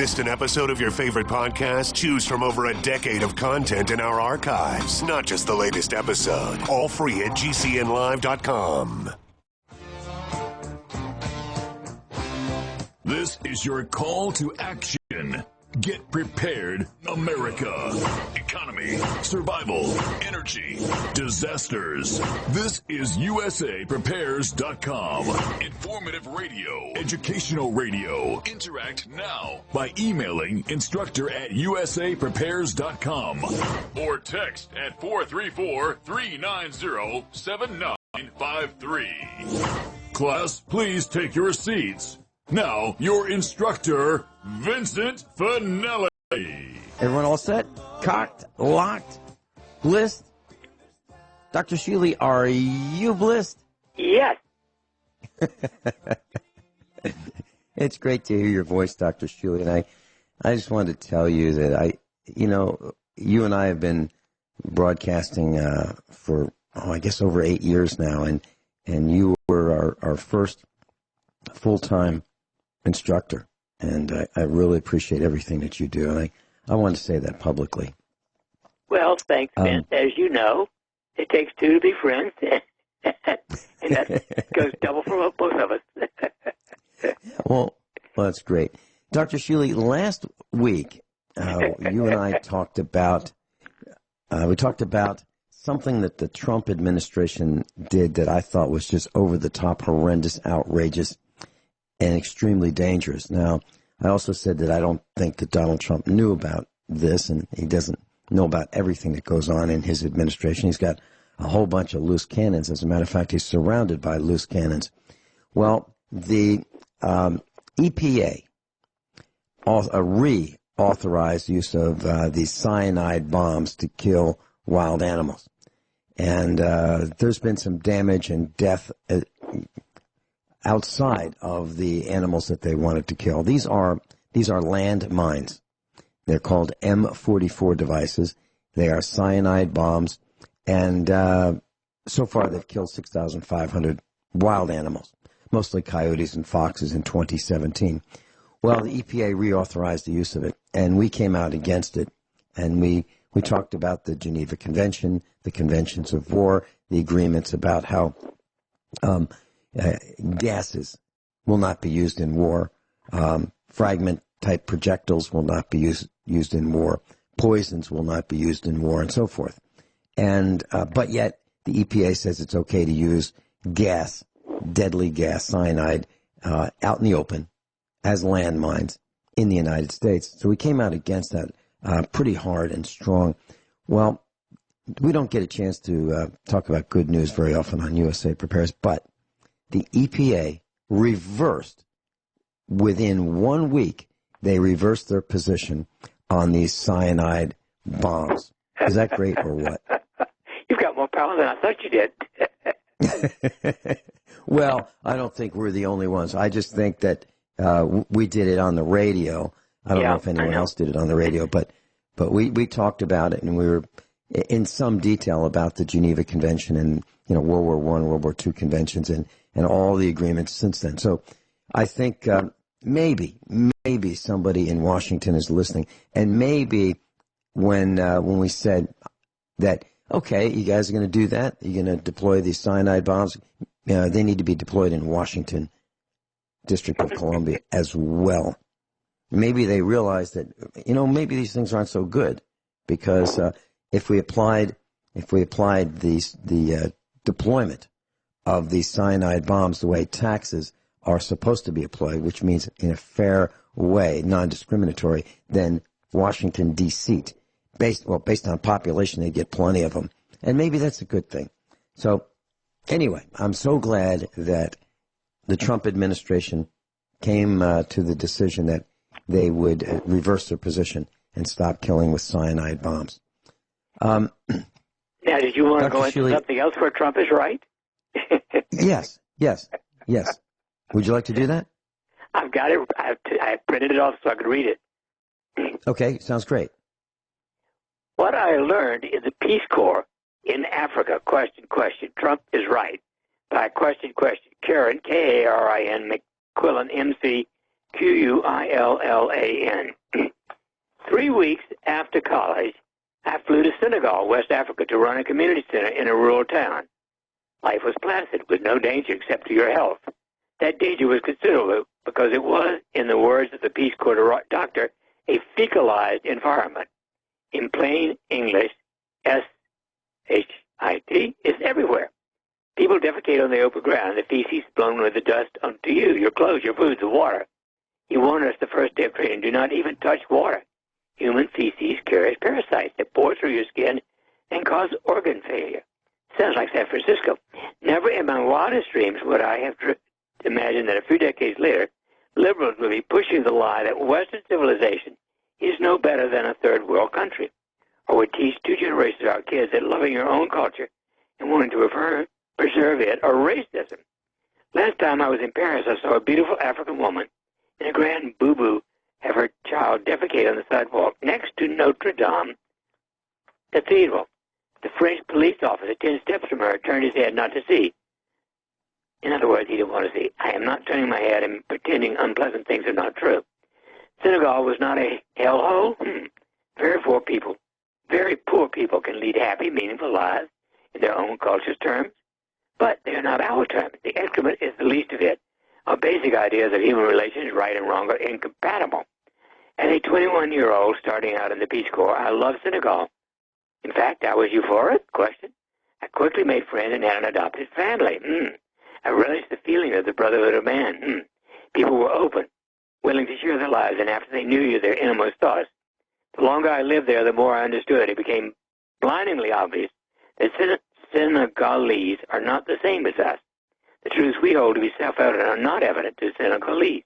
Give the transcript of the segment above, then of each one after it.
Missed an episode of your favorite podcast? Choose from over a decade of content in our archives, not just the latest episode. All free at gcnlive.com. This is your call to action. Get prepared, America. Economy, survival, energy, disasters. This is USAPrepares.com. Informative radio, educational radio. Interact now by emailing instructor@USAPrepares.com or text at 434-390-7953. Class, please take your seats. Now, your instructor, Vincent Finelli. Everyone all set? Cocked? Locked? Blissed? Dr. Shealy, are you blissed? Yes. It's great to hear your voice, Dr. Shealy, and I just wanted to tell you that you and I have been broadcasting for, I guess over 8 years now, and you were our first full-time instructor, and I really appreciate everything that you do, and I want to say that publicly. Well, thanks, Vince. As you know, it takes two to be friends, and that goes double for both of us. Well, that's great. Dr. Shealy, last week, you and I talked about something that the Trump administration did that I thought was just over-the-top, horrendous, outrageous, and extremely dangerous. Now, I also said that I don't think that Donald Trump knew about this, and he doesn't know about everything that goes on in his administration. He's got a whole bunch of loose cannons. As a matter of fact, he's surrounded by loose cannons. Well, the EPA reauthorized use of these cyanide bombs to kill wild animals. And there's been some damage and death outside of the animals that they wanted to kill. These are land mines. They're called M44 devices. They are cyanide bombs, and so far they've killed 6,500 wild animals, mostly coyotes and foxes in 2017. Well, the EPA reauthorized the use of it, and we came out against it, and we talked about the Geneva Convention, the Conventions of War, the agreements about how gases will not be used in war. Fragment-type projectiles will not be used in war. Poisons will not be used in war, and so forth. And but yet the EPA says it's okay to use gas, deadly gas, cyanide, out in the open as landmines in the United States. So we came out against that pretty hard and strong. Well, we don't get a chance to talk about good news very often on USA Prepares, but the EPA reversed, within 1 week, they reversed their position on these cyanide bombs. Is that great or what? You've got more power than I thought you did. Well, I don't think we're the only ones. I just think that we did it on the radio. I don't know if anyone else did it on the radio, but we talked about it, and we were in some detail about the Geneva Convention and World War I, World War II conventions, and all the agreements since then. So I think maybe somebody in Washington is listening, and maybe when we said that, okay, you guys are going to do that, you're going to deploy these cyanide bombs, they need to be deployed in Washington, District of Columbia as well. Maybe they realize that, maybe these things aren't so good, because if we applied the deployment of these cyanide bombs the way taxes are supposed to be applied, which means in a fair way, non-discriminatory, then Washington, D.C., based on population, they get plenty of them. And maybe that's a good thing. So anyway, I'm so glad that the Trump administration came to the decision that they would reverse their position and stop killing with cyanide bombs. Now, did you want to go into Shealy, something else where Trump is right? Yes. Would you like to do that? I've got it. I printed it off so I could read it. Okay, sounds great. What I learned in the Peace Corps in Africa, question, Trump is right, by question, Karen, Karin, McQuillan, Quillan. 3 weeks after college, I flew to Senegal, West Africa, to run a community center in a rural town. Life was placid, with no danger except to your health. That danger was considerable because it was, in the words of the Peace Corps doctor, a fecalized environment. In plain English, S-H-I-T is everywhere. People defecate on the open ground. The feces blown with the dust onto you, your clothes, your food, the water. He warned us the first day of training, do not even touch water. Human feces carries parasites that pour through your skin and cause organ failure. Sounds like San Francisco. Never in my wildest dreams would I have imagined that a few decades later, liberals would be pushing the lie that Western civilization is no better than a third world country, or would teach 2 generations of our kids that loving your own culture and wanting to preserve it are racism. Last time I was in Paris, I saw a beautiful African woman in a grand boo-boo have her child defecate on the sidewalk next to Notre Dame Cathedral. The French police officer, 10 steps from her, turned his head not to see. In other words, he didn't want to see. I am not turning my head and pretending unpleasant things are not true. Senegal was not a hellhole. Very poor people can lead happy, meaningful lives in their own culture's terms, but they are not our terms. The excrement is the least of it. Our basic ideas of human relations, right and wrong, are incompatible. As a 21-year-old starting out in the Peace Corps, I love Senegal. In fact, I was euphoric? I quickly made friends and had an adopted family. I relished the feeling of the brotherhood of man. People were open, willing to share their lives, and after they knew you, their innermost thoughts. The longer I lived there, the more I understood. It became blindingly obvious that Senegalese are not the same as us. The truths we hold to be self-evident are not evident to Senegalese.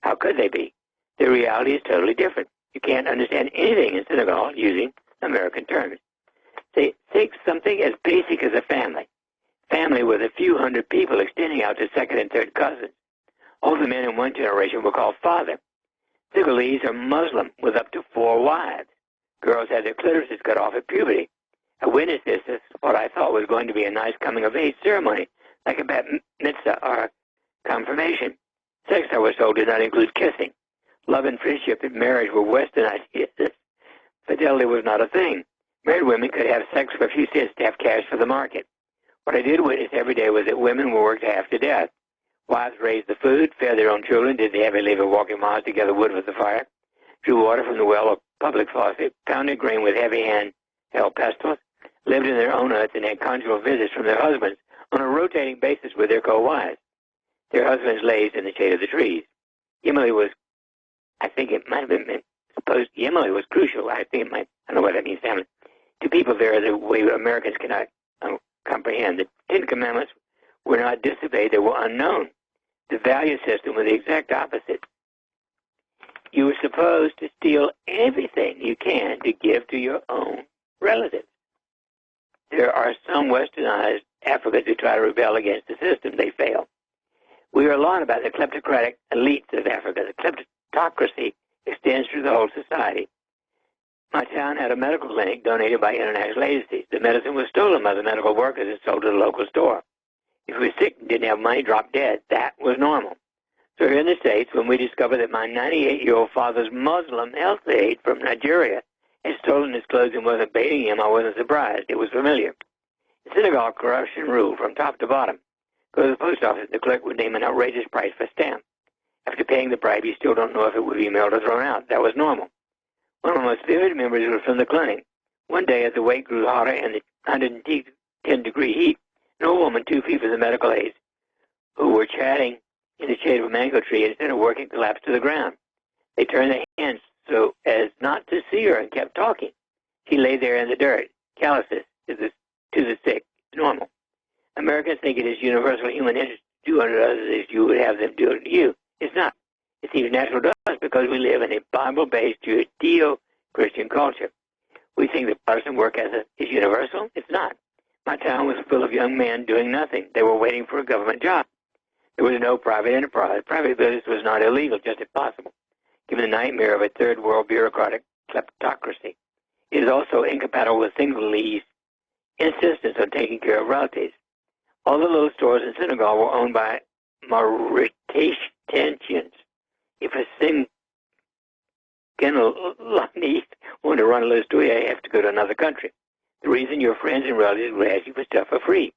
How could they be? Their reality is totally different. You can't understand anything in Senegal using American terms. Take something as basic as a family. Family with a few hundred people extending out to second and third cousins. All the men in one generation were called father. Senegalese are Muslim with up to 4 wives. Girls had their clitorises cut off at puberty. I witnessed this as what I thought was going to be a nice coming-of-age ceremony, like a bat mitzvah or confirmation. Sex, I was told, did not include kissing. Love and friendship and marriage were Western ideas. Fidelity was not a thing. Married women could have sex for a few cents to have cash for the market. What I did witness every day was that women were worked half to death. Wives raised the food, fed their own children, did the heavy labor walking miles to gather wood for the fire, drew water from the well or public faucet, pounded grain with heavy hand-held pestles, lived in their own huts, and had conjugal visits from their husbands on a rotating basis with their co-wives. Their husbands lazed in the shade of the trees. Emily was, I think it might have been supposed, Emily was crucial. I think it might, I don't know what that means, family. To people there, the way Americans cannot comprehend. The 10 Commandments were not disobeyed, they were unknown. The value system was the exact opposite. You were supposed to steal everything you can to give to your own relatives. There are some westernized Africans who try to rebel against the system. They fail. We hear a lot about the kleptocratic elites of Africa. The kleptocracy extends through the whole society. My town had a medical clinic donated by international agencies. The medicine was stolen by the medical workers and sold to the local store. If you were sick and didn't have money, dropped dead. That was normal. So here in the States, when we discovered that my 98-year-old father's Muslim health aide from Nigeria had stolen his clothes and wasn't baiting him, I wasn't surprised. It was familiar. In Senegal, corruption ruled from top to bottom. Go to the post office, the clerk would name an outrageous price for a stamp. After paying the bribe, you still don't know if it would be mailed or thrown out. That was normal. One of my most vivid memories was from the clinic. One day, as the wait grew hotter and the 110-degree heat, an old woman, 2 feet from the medical aides, who were chatting in the shade of a mango tree, instead of working, collapsed to the ground. They turned their hands so as not to see her and kept talking. She lay there in the dirt. Calluses to the sick. Normal. Americans think it is universal human interest to do unto others as you would have them do unto you. It's not. It seems natural to us because we live in a Bible-based Judeo-Christian culture. We think that partisan work is universal. It's not. My town was full of young men doing nothing. They were waiting for a government job. There was no private enterprise. Private business was not illegal, just impossible, given the nightmare of a third world bureaucratic kleptocracy. It is also incompatible with Senegalese insistence on taking care of relatives. All the little stores in Senegal were owned by Mauritanians. If a Guineith want to run a little story, I have to go to another country. The reason your friends and relatives would ask you for stuff for free.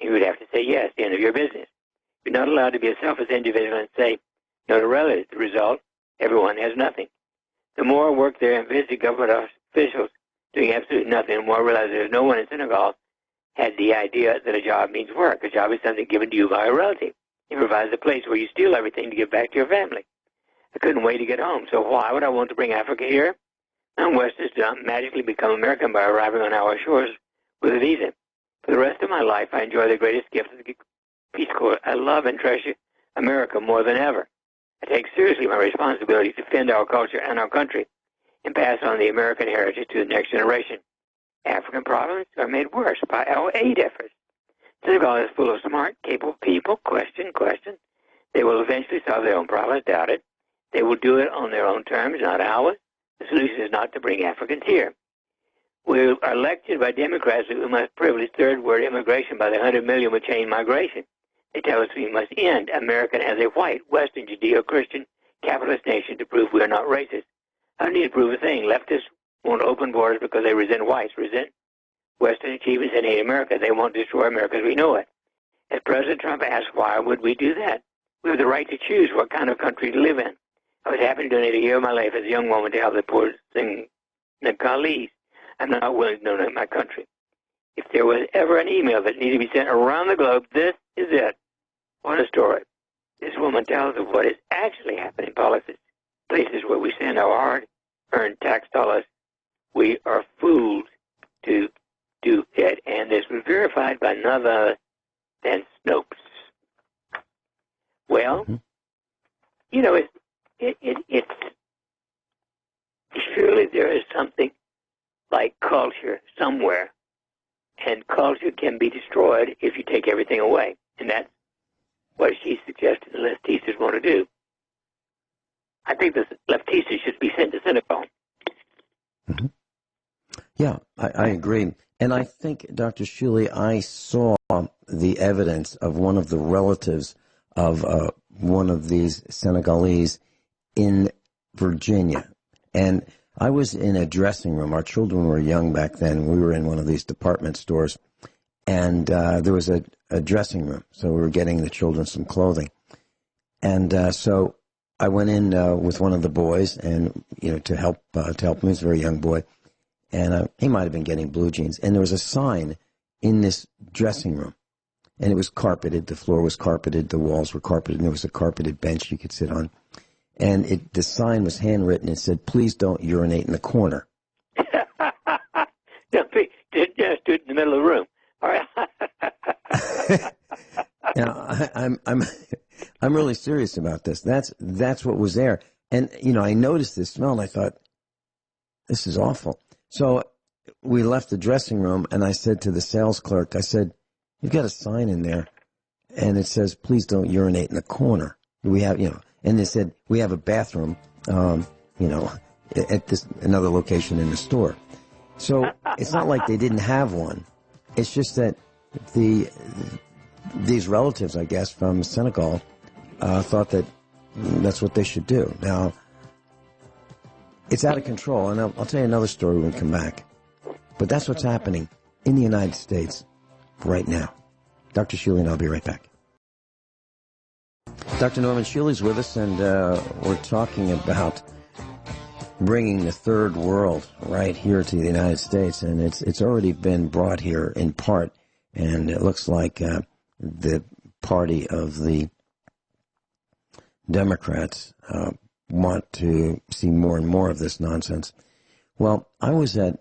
You would have to say yes, the end of your business. You're not allowed to be a selfish individual and say no to relatives. The result, everyone has nothing. The more work there and visit government officials doing absolutely nothing, the more I realize there's no one in Senegal had the idea that a job means work. A job is something given to you by a relative. It provides a place where you steal everything to give back to your family. I couldn't wait to get home, so why would I want to bring Africa here? Non-Westerners do not magically become American by arriving on our shores with a visa. For the rest of my life, I enjoy the greatest gift of the Peace Corps. I love and treasure America more than ever. I take seriously my responsibility to defend our culture and our country and pass on the American heritage to the next generation. African problems are made worse by our aid efforts. Senegal is full of smart, capable people. Question. They will eventually solve their own problems. Doubt it. They will do it on their own terms, not ours. The solution is not to bring Africans here. We are lectured by Democrats that we must privilege third world immigration by the 100 million with chain migration. They tell us we must end American as a white, Western, Judeo-Christian, capitalist nation to prove we are not racist. I don't need to prove a thing. Leftists won't open borders because they resent whites, resent Western achievements, and hate America. They won't destroy America as we know it. As President Trump asked, why would we do that? We have the right to choose what kind of country to live in. I was happy to donate a year of my life as a young woman to help the poor Senegalese. I'm not willing to donate my country. If there was ever an email that needed to be sent around the globe, this is it. What a story. This woman tells of what is actually happening in policies, places where we send our hard-earned tax dollars. We are fooled to do it, and this was verified by none other than Snopes. Well, you know, it's surely there is something like culture somewhere, and culture can be destroyed if you take everything away, and that's what she suggested the leftistas want to do. I think the leftistas should be sent to Senegal. Mm-hmm. Yeah, I agree. And I think, Dr. Shealy, I saw the evidence of one of the relatives of one of these Senegalese in Virginia. And I was in a dressing room. Our children were young back then. We were in one of these department stores. And there was a dressing room. So we were getting the children some clothing. And so I went in with one of the boys and, you know, to help him. He was a very young boy. And he might have been getting blue jeans. And there was a sign in this dressing room. And it was carpeted. The floor was carpeted. The walls were carpeted. And there was a carpeted bench you could sit on. And the sign was handwritten. It said, "Please don't urinate in the corner." Just stood in the middle of the room. All right. Now, I'm really serious about this. That's what was there. And, you know, I noticed this smell, and I thought, this is awful. So we left the dressing room, and I said to the sales clerk, I said, "You've got a sign in there, and it says, 'Please don't urinate in the corner.' We have, you know," and they said, "We have a bathroom, you know, at this another location in the store." So it's not like they didn't have one. It's just that these relatives, I guess, from Senegal, thought that that's what they should do. Now, it's out of control, and I'll tell you another story when we come back. But that's what's happening in the United States right now. Dr. Shealy and I'll be right back. Dr. Norman Shealy's with us, and we're talking about bringing the third world right here to the United States, and it's already been brought here in part, and it looks like the party of the Democrats want to see more and more of this nonsense. Well, I was at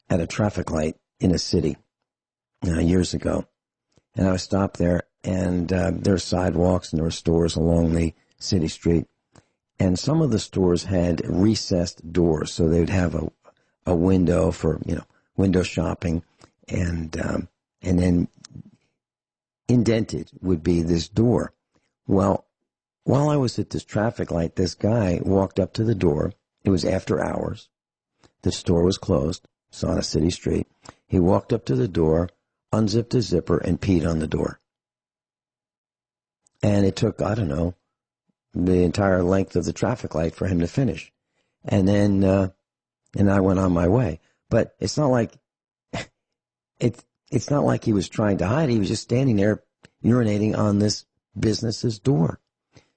a traffic light in a city years ago, and I was stopped there, and there were sidewalks and there were stores along the city street, and some of the stores had recessed doors, so they'd have a window for, you know, window shopping, and then indented would be this door. Well, while I was at this traffic light, this guy walked up to the door. It was after hours. The store was closed. It's on a city street. He walked up to the door, unzipped his zipper, and peed on the door. And it took, I don't know, the entire length of the traffic light for him to finish. And then, and I went on my way. But it's not like, it's not like he was trying to hide. He was just standing there urinating on this business's door.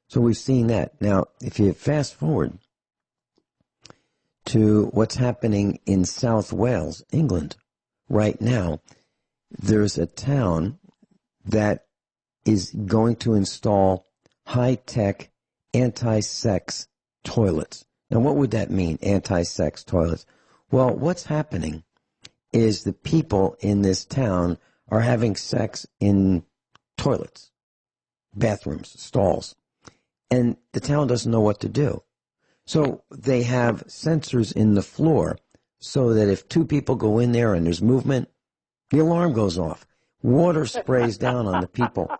So we've seen that. Now, if you fast forward to what's happening in South Wales, England, right now, there's a town that is going to install high-tech anti-sex toilets. Now, what would that mean, anti-sex toilets? Well, what's happening is the people in this town are having sex in toilets, bathrooms, stalls, and the town doesn't know what to do. So they have sensors in the floor so that if two people go in there and there's movement, the alarm goes off. Water sprays down on the people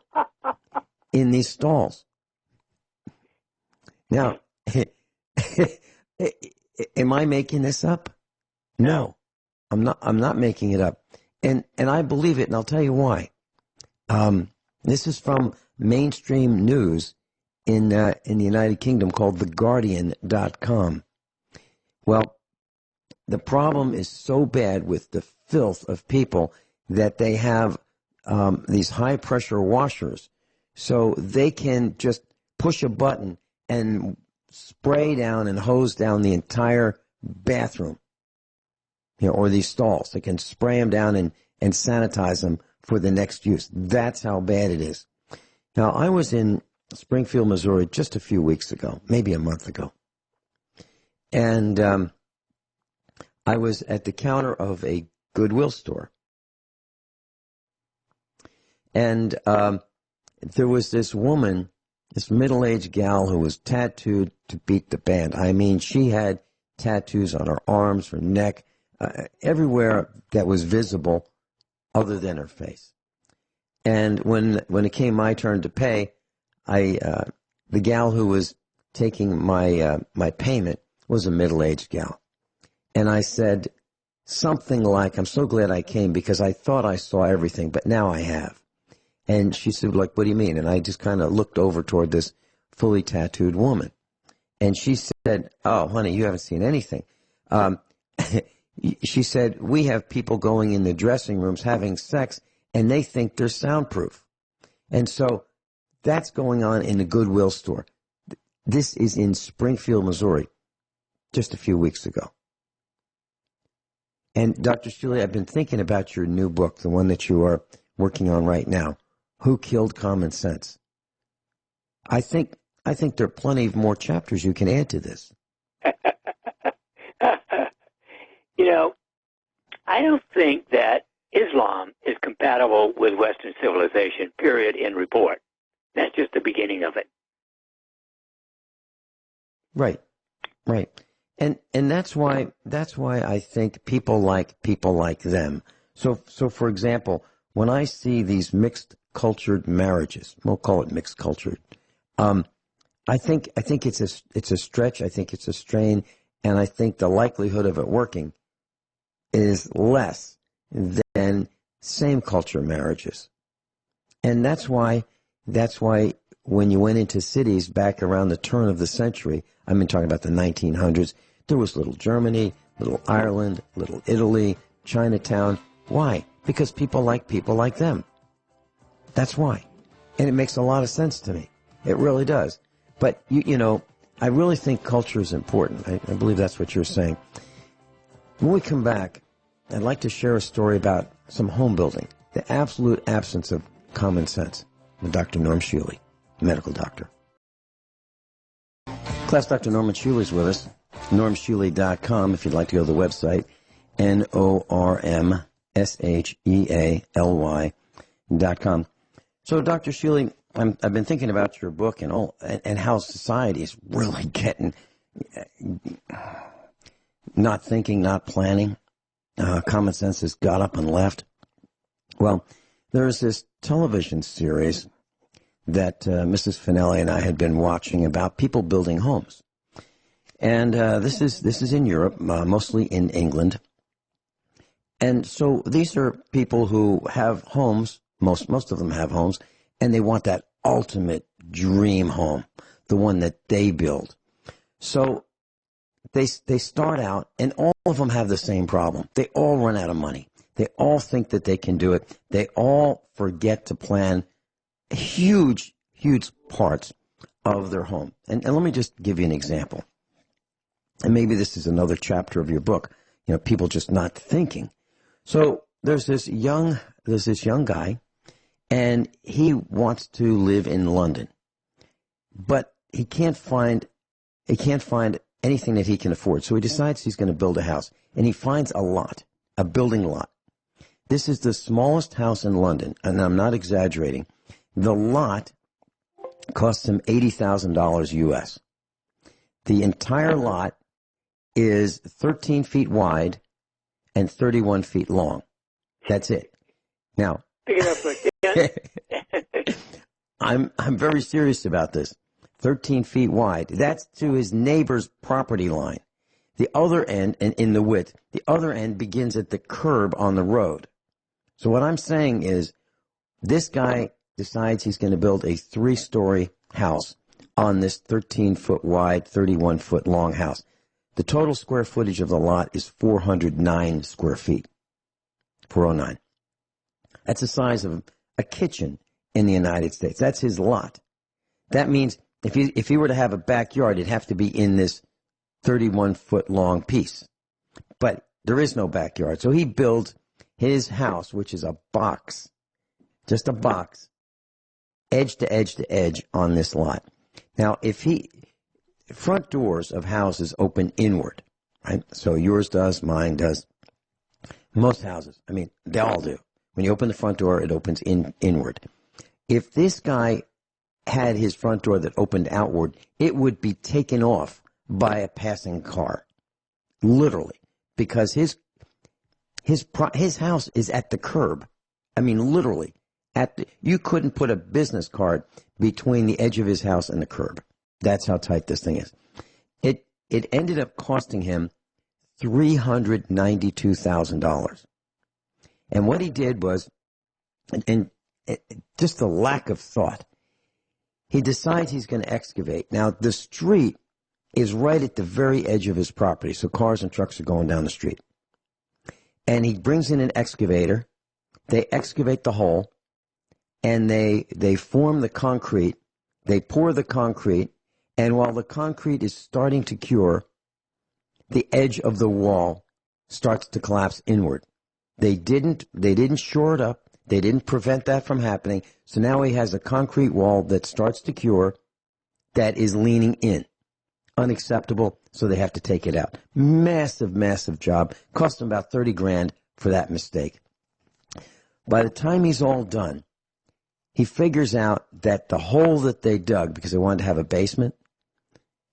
in these stalls. Now, am I making this up? No, I'm not making it up. And I believe it, and I'll tell you why. This is from mainstream news in the United Kingdom called TheGuardian.com. Well, the problem is so bad with the filth of people that they have these high-pressure washers, so they can just push a button and spray down and hose down the entire bathroom, or these stalls. They can spray them down and sanitize them for the next use. That's how bad it is. Now, I was in Springfield, Missouri just a few weeks ago, maybe a month ago, and I was at the counter of a Goodwill store. And there was this woman, this middle-aged gal who was tattooed to beat the band. I mean, she had tattoos on her arms, her neck, everywhere that was visible other than her face. And when it came my turn to pay, the gal who was taking my payment was a middle-aged gal. And I said something like, I'm so glad I came because I thought I saw everything, but now I have. And she said, like, what do you mean? And I just kind of looked over toward this fully tattooed woman. And she said, oh, honey, you haven't seen anything. She said, we have people going in the dressing rooms having sex, and they think they're soundproof. And so that's going on in the Goodwill store. This is in Springfield, Missouri, just a few weeks ago. And Dr. Shealy, I've been thinking about your new book, the one that you are working on right now, Who Killed Common Sense? I think there are plenty of more chapters you can add to this. I don't think that Islam is compatible with Western civilization, period, in report. That's just the beginning of it. Right. And that's why I think people like them. So for example, when I see these mixed cultured marriages, we'll call it mixed cultured, I think it's a stretch, I think it's a strain, and I think the likelihood of it working is less than same culture marriages. And that's why when you went into cities back around the turn of the century, I've been talking about the 1900s, there was little Germany, little Ireland, little Italy, Chinatown. Why? Because people like them. That's why. And it makes a lot of sense to me. It really does. But, I really think culture is important. I believe that's what you're saying. When we come back, I'd like to share a story about some home building, the absolute absence of common sense, with Dr. Norm Shealy, medical doctor. Class Dr. Norman Shealy is with us, normshealy.com if you'd like to go to the website, normshealy.com. So, Dr. Shealy, I've been thinking about your book and how society is really getting not thinking, not planning. Common sense has got up and left. Well, there's this television series that Mrs. Finelli and I had been watching about people building homes. And this is in Europe, mostly in England. And so these are people who have homes, most of them have homes, and they want that ultimate dream home, the one that they build. So they start out, and all of them have the same problem. They all run out of money. They all think that they can do it. They all forget to plan huge, huge parts of their home. And let me just give you an example. And maybe this is another chapter of your book, people just not thinking. So there's this young guy, and he wants to live in London, but he can't find anything that he can afford. So he decides he's going to build a house, and he finds a building lot. This is the smallest house in London, and I'm not exaggerating. The lot costs him $80,000 US. The entire lot is 13 feet wide and 31 feet long. That's it. Now, I'm very serious about this. 13 feet wide. That's to his neighbor's property line. The other end, and in the width, the other end begins at the curb on the road. So what I'm saying is, this guy decides he's going to build a 3-story house on this 13-foot wide, 31-foot long house. The total square footage of the lot is 409 square feet. 409. That's the size of a kitchen in the United States. That's his lot. That means if he were to have a backyard, it'd have to be in this 31-foot long piece. But there is no backyard. So he builds his house, which is a box, just a box, edge to edge to edge on this lot. Now, front doors of houses open inward, right? So yours does, mine does. Most houses, they all do. When you open the front door, it opens inward. If this guy had his front door that opened outward, it would be taken off by a passing car, literally, because his house is at the curb. Literally, you couldn't put a business card between the edge of his house and the curb. That's how tight this thing is. It ended up costing him $392,000. And what he did was, and just a lack of thought, he decides he's going to excavate. Now, the street is right at the very edge of his property, so cars and trucks are going down the street. And he brings in an excavator. They excavate the hole, and they form the concrete. They pour the concrete, and while the concrete is starting to cure, the edge of the wall starts to collapse inward. They didn't shore it up. They didn't prevent that from happening. So now he has a concrete wall that starts to cure that is leaning in. Unacceptable, so they have to take it out. Massive, massive job. Cost him about $30,000 for that mistake. By the time he's all done, he figures out that the hole that they dug, because they wanted to have a basement,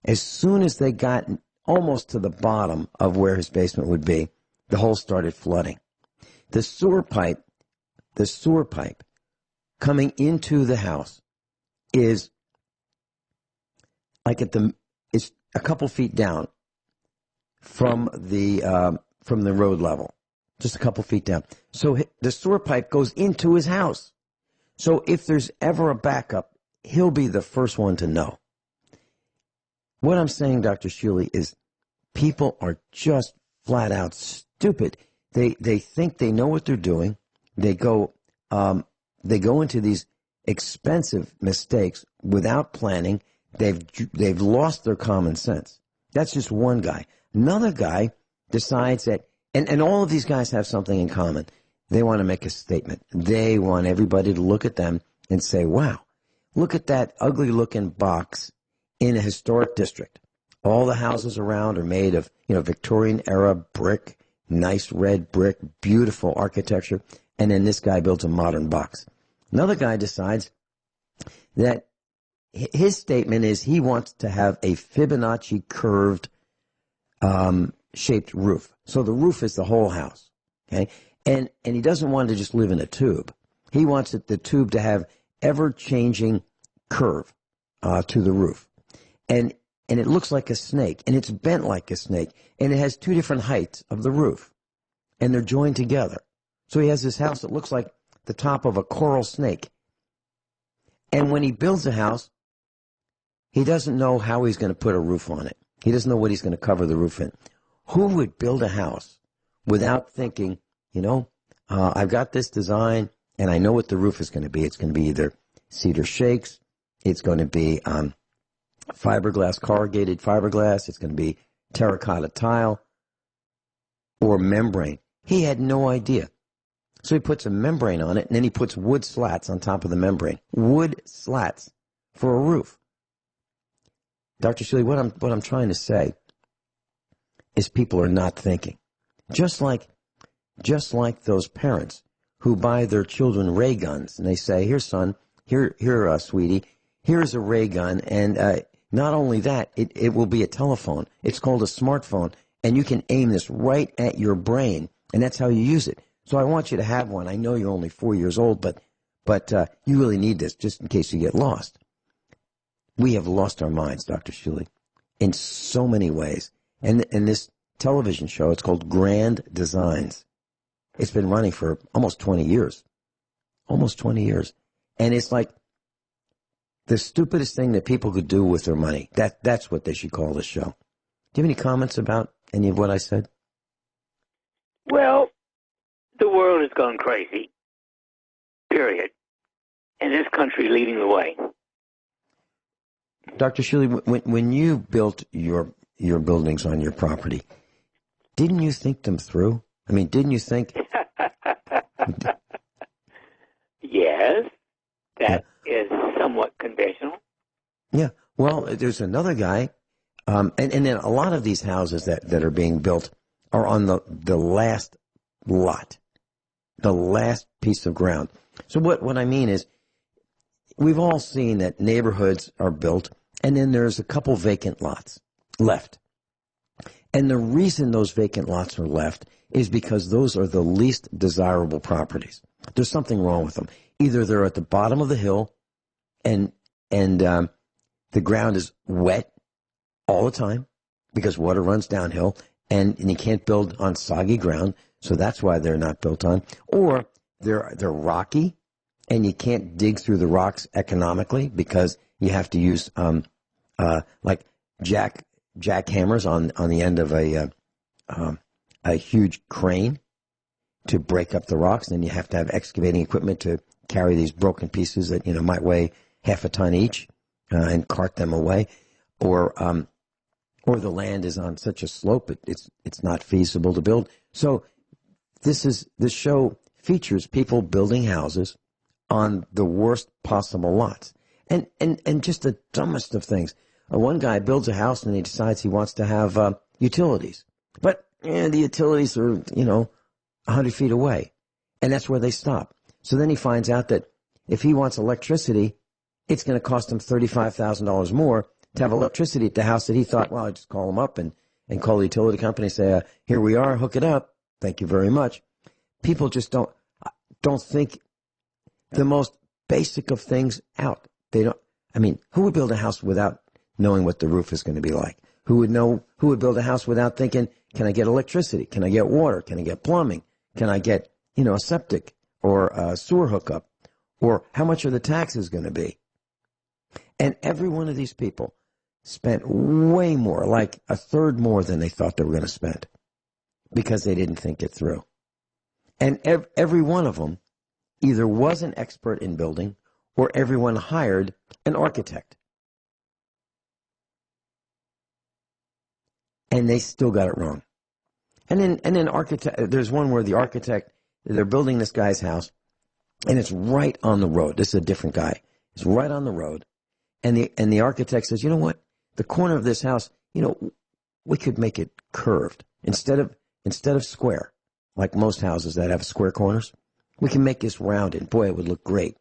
as soon as they got almost to the bottom of where his basement would be, the hole started flooding. The sewer pipe coming into the house is is a couple feet down from the road level, just a couple feet down. So the sewer pipe goes into his house. So if there's ever a backup, he'll be the first one to know. What I'm saying, Dr. Shealy, is people are just flat out stupid. They think they know what they're doing. They go into these expensive mistakes without planning. They've lost their common sense. That's just one guy. Another guy decides that, and all of these guys have something in common. They want to make a statement. They want everybody to look at them and say, wow, look at that ugly-looking box in a historic district. All the houses around are made of, Victorian-era brick, nice red brick, beautiful architecture, and then this guy builds a modern box. Another guy decides that his statement is he wants to have a Fibonacci curved shaped roof. So the roof is the whole house, okay? And he doesn't want to just live in a tube. He wants the tube to have ever-changing curve to the roof. And it looks like a snake, and it's bent like a snake, and it has two different heights of the roof, and they're joined together. So he has this house that looks like the top of a coral snake. And when he builds a house, He doesn't know how he's going to put a roof on it. He doesn't know what he's going to cover the roof in. Who would build a house without thinking, I've got this design and I know what the roof is going to be. It's going to be either cedar shakes, it's going to be fiberglass, corrugated fiberglass, it's going to be terracotta tile, or membrane. He had no idea. So he puts a membrane on it, and then he puts wood slats on top of the membrane. Wood slats for a roof. Dr. Shealy, what I'm trying to say is people are not thinking. Just like those parents who buy their children ray guns, and they say, "Here, son, here, sweetie, here's a ray gun," and not only that, it will be a telephone. It's called a smartphone, and you can aim this right at your brain, and that's how you use it. So I want you to have one. I know you're only 4 years old, but you really need this just in case you get lost. We have lost our minds, Dr. Shealy, in so many ways. And this television show, it's called Grand Designs. It's been running for almost 20 years. Almost 20 years. And it's like the stupidest thing that people could do with their money. That's what they should call this show. Do you have any comments about any of what I said? Well, the world has gone crazy, period. And this country leading the way. Dr. Shealy, when you built your buildings on your property, didn't you think them through? I mean, didn't you think? Yes, that is somewhat conventional. Yeah, well, there's another guy, and then a lot of these houses that are being built are on the last lot, the last piece of ground. So what I mean is, we've all seen that neighborhoods are built, and then there's a couple vacant lots left. And the reason those vacant lots are left is because those are the least desirable properties. There's something wrong with them. Either they're at the bottom of the hill, and the ground is wet all the time because water runs downhill, and you can't build on soggy ground, so that's why they're not built on. Or they're rocky, and you can't dig through the rocks economically because you have to use like jackhammers on the end of a huge crane to break up the rocks. And then you have to have excavating equipment to carry these broken pieces that might weigh half a ton each and cart them away. Or the land is on such a slope it's not feasible to build. So this show features people building houses on the worst possible lots. And just the dumbest of things. One guy builds a house and he decides he wants to have utilities. But the utilities are, 100 feet away. And that's where they stop. So then he finds out that if he wants electricity, it's going to cost him $35,000 more to have electricity at the house that he thought, well, I'll just call him up and call the utility company and say, here we are, hook it up. Thank you very much. People just don't think the most basic of things out. They don't. I mean, who would build a house without knowing what the roof is going to be like? Who would build a house without thinking, can I get electricity? Can I get water? Can I get plumbing? Can I get, a septic or a sewer hookup? Or how much are the taxes going to be? And every one of these people spent way more, like a third more than they thought they were going to spend because they didn't think it through. And every one of them either was an expert in building or everyone hired an architect. And they still got it wrong. And then architect, there's one where the architect, they're building this guy's house, and it's right on the road. This is a different guy. It's right on the road. And the architect says, you know what? The corner of this house, we could make it curved. Instead of square, like most houses that have square corners, we can make this rounded. Boy, it would look great.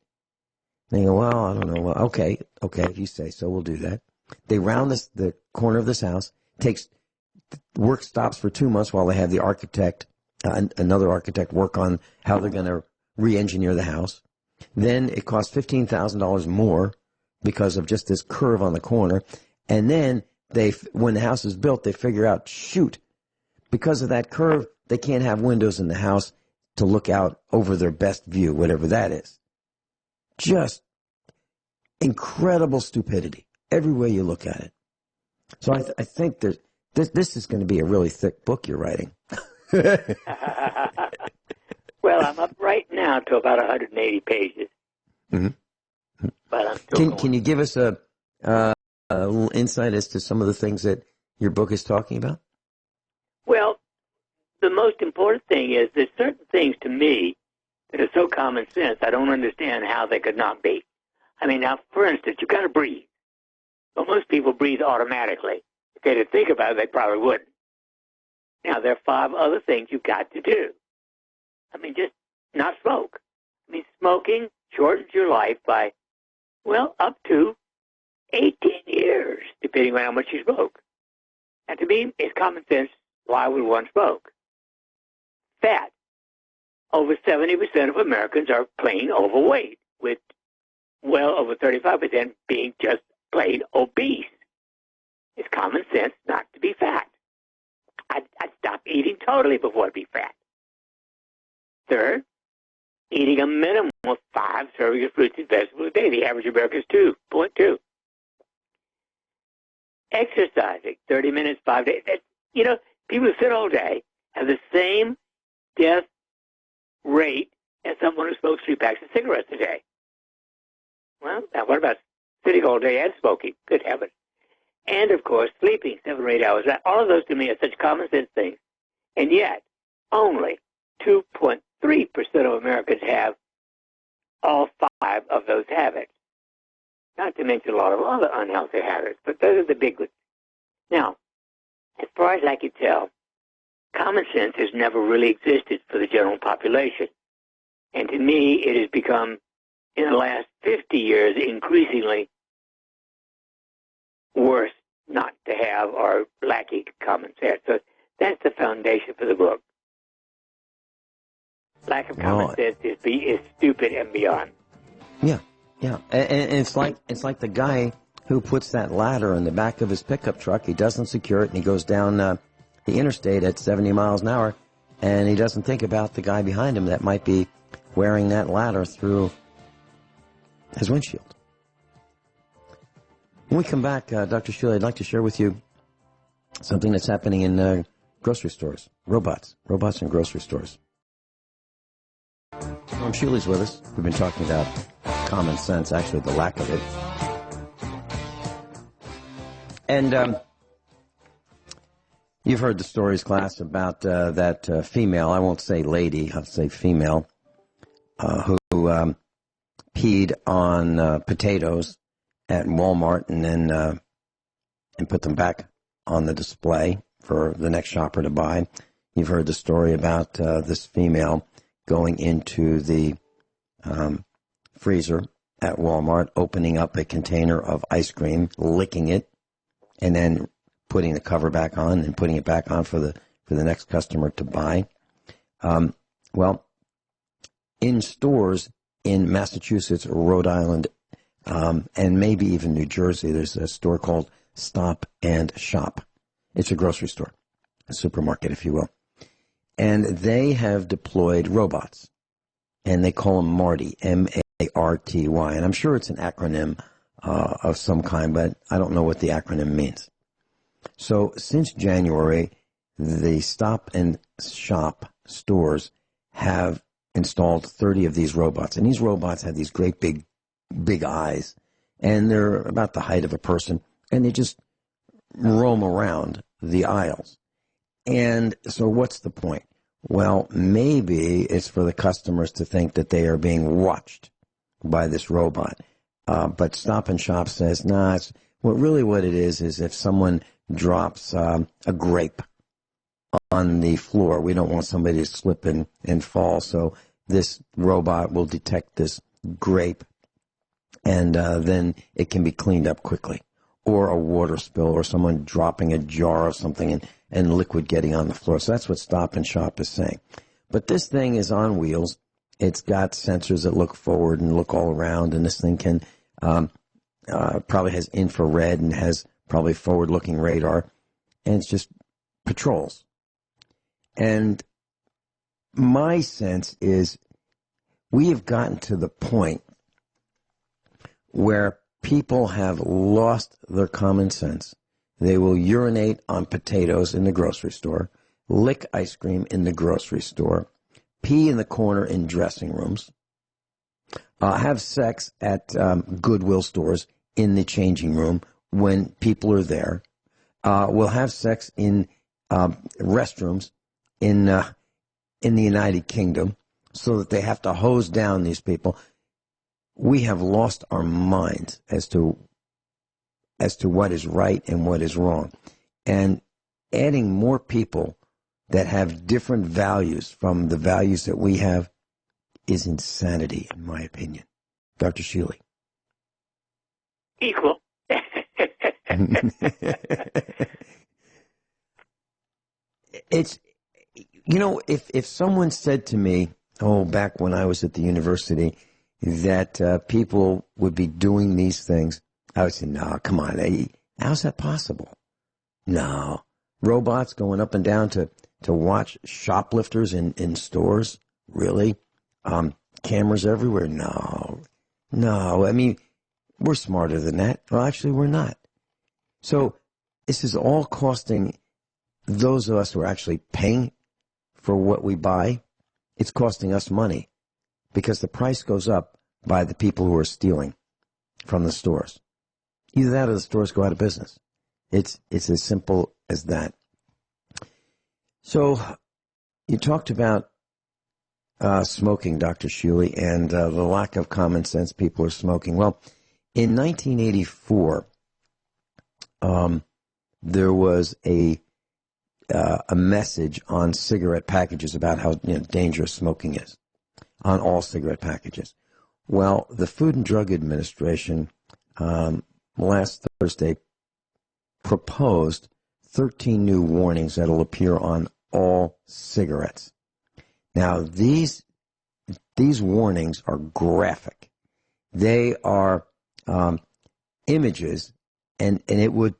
And they go, well, I don't know. Well, okay, if you say so, we'll do that. They round the corner of this house. Work stops for 2 months while they have the architect, another architect, work on how they're going to re-engineer the house. Then it costs $15,000 more because of just this curve on the corner. And then when the house is built, they figure out, shoot, because of that curve, they can't have windows in the house to look out over their best view, whatever that is. Just incredible stupidity. every way you look at it. So I think that this is going to be a really thick book you're writing. Well, I'm up right now to about 180 pages. Mm-hmm. But I'm still going. Can you give us a little insight as to some of the things that your book is talking about? Well, the most important thing is there's certain things to me that are so common sense, I don't understand how they could not be. I mean, now, for instance, you've got to breathe. Well, most people breathe automatically. If they didn't think about it, they probably wouldn't. Now, there are 5 other things you've got to do. I mean, just not smoke. I mean, smoking shortens your life by, well, up to 18 years, depending on how much you smoke. And to me, it's common sense. Why would one smoke? Fat. Over 70% of Americans are plain overweight, with well over 35% being just plain obese. It's common sense not to be fat. I'd stop eating totally before I'd be fat. Third, eating a minimum of 5 servings of fruits and vegetables a day. The average American is 2.2. Exercising 30 minutes, 5 days. You know, people who sit all day have the same death rate as someone who smokes 3 packs of cigarettes a day. Well, now what about sitting all day and smoking? Good heavens. And, of course, sleeping 7 or 8 hours. All of those to me are such common sense things. And yet, only 2.3% of Americans have all 5 of those habits. Not to mention a lot of other unhealthy habits, but those are the big ones. Now, as far as I can tell, common sense has never really existed for the general population. And to me, it has become, in the last 50 years, increasingly worse not to have or lacking common sense. So that's the foundation for the book. Lack of common sense is stupid and beyond. Yeah. And it's like the guy who puts that ladder in the back of his pickup truck. He doesn't secure it, and he goes down the interstate at 70 miles an hour, and he doesn't think about the guy behind him that might be wearing that ladder through his windshield. When we come back, Dr. Shealy, I'd like to share with you something that's happening in grocery stores. Robots in grocery stores. Norm Shealy's with us. We've been talking about common sense, actually the lack of it. And you've heard the stories, class, about that female, I won't say lady, I'll say female, who peed on potatoes at Walmart and then and put them back on the display for the next shopper to buy. You've heard the story about this female going into the freezer at Walmart, opening up a container of ice cream, licking it, and then putting the cover back on and putting it back on for the next customer to buy. Well, in stores in Massachusetts, Rhode Island, and maybe even New Jersey, there's a store called Stop and Shop. It's a grocery store, a supermarket, if you will. And they have deployed robots, and they call them Marty, M-A-R-T-Y. And I'm sure it's an acronym of some kind, but I don't know what the acronym means. So since January, the Stop and Shop stores have installed 30 of these robots. And these robots have these great big eyes, and they're about the height of a person, and they just roam around the aisles. And so what's the point? Well, maybe it's for the customers to think that they are being watched by this robot. But Stop and Shop says, nah, what it is if someone drops a grape on the floor, we don't want somebody to slip and fall. So this robot will detect this grape, and then it can be cleaned up quickly. Or a water spill, or someone dropping a jar of something and liquid getting on the floor. So that's what Stop and Shop is saying. But this thing is on wheels. It's got sensors that look forward and look all around, and this thing can probably has infrared and has probably forward-looking radar, and it's just patrols. And my sense is we have gotten to the point where people have lost their common sense. They will urinate on potatoes in the grocery store, lick ice cream in the grocery store, pee in the corner in dressing rooms, have sex at Goodwill stores in the changing room when people are there, will have sex in restrooms in the United Kingdom so that they have to hose down these people. We have lost our minds as to what is right and what is wrong. And adding more people that have different values from the values that we have is insanity, in my opinion. Dr. Shealy. Equal. It's, if someone said to me, back when I was at the university, that people would be doing these things, I would say, no, come on. How's that possible? No. Robots going up and down to watch shoplifters in stores? Really? Cameras everywhere? No. I mean, we're smarter than that. Well, actually, we're not. So this is all costing those of us who are actually paying for what we buy. It's costing us money because the price goes up by the people who are stealing from the stores. Either that or the stores go out of business. It's as simple as that. So you talked about smoking, Dr. Shealy, and the lack of common sense people are smoking. Well, in 1984, there was a message on cigarette packages about how dangerous smoking is on all cigarette packages. Well, the Food and Drug Administration last Thursday proposed 13 new warnings that will appear on all cigarettes. Now, these warnings are graphic. They are images, and it would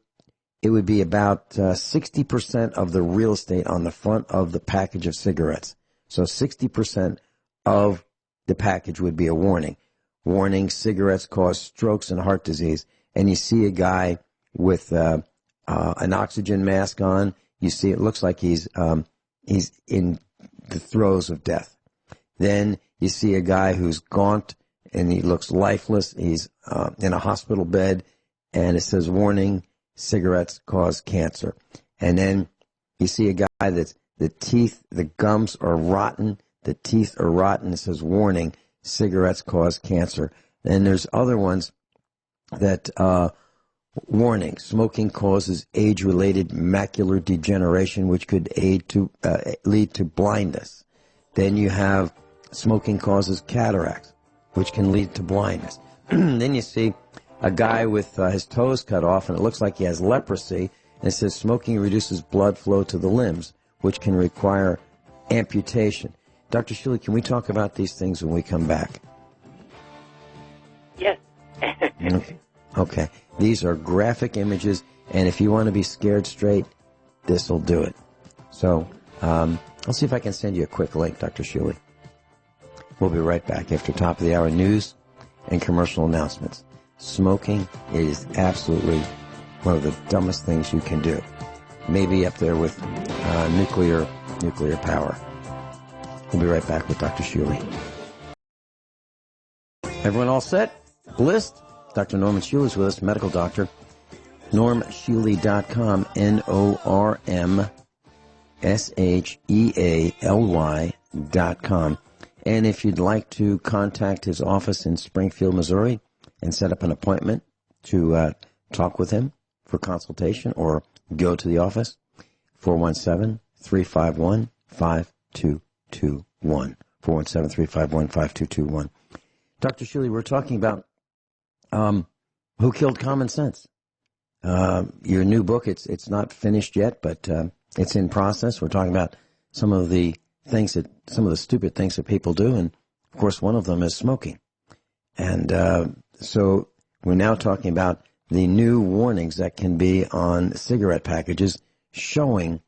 be about 60% of the real estate on the front of the package of cigarettes. So 60% of the package would be a warning. Warning: cigarettes cause strokes and heart disease. And you see a guy with an oxygen mask on. You see it looks like he's in the throes of death. Then you see a guy who's gaunt and he looks lifeless. He's in a hospital bed, and it says, warning, cigarettes cause cancer. And then you see a guy that's the gums are rotten, the teeth are rotten. It says, warning, cigarettes cause cancer. And there's other ones that warning, smoking causes age-related macular degeneration, which could lead to blindness. Then you have smoking causes cataracts, which can lead to blindness. Then you see a guy with his toes cut off, and it looks like he has leprosy, and it says smoking reduces blood flow to the limbs, which can require amputation. Dr. Shealy, can we talk about these things when we come back? Yes. Okay. These are graphic images, and if you want to be scared straight, this will do it. So I'll see if I can send you a quick link, Dr. Shealy. We'll be right back after top of the hour news and commercial announcements. Smoking is absolutely one of the dumbest things you can do. Maybe up there with nuclear power. We'll be right back with Dr. Shealy. Everyone all set? List? Dr. Norman Shealy is with us, medical doctor. NormShealy.com, NormShealy.com. And if you'd like to contact his office in Springfield, Missouri, and set up an appointment to talk with him for consultation or go to the office, 417-351-5221. 417-351-5221. Dr. Shealy, we're talking about who killed common sense. Your new book, it's not finished yet, but it's in process. We're talking about some of the stupid things that people do, and of course one of them is smoking. And so we're now talking about the new warnings that can be on cigarette packages showing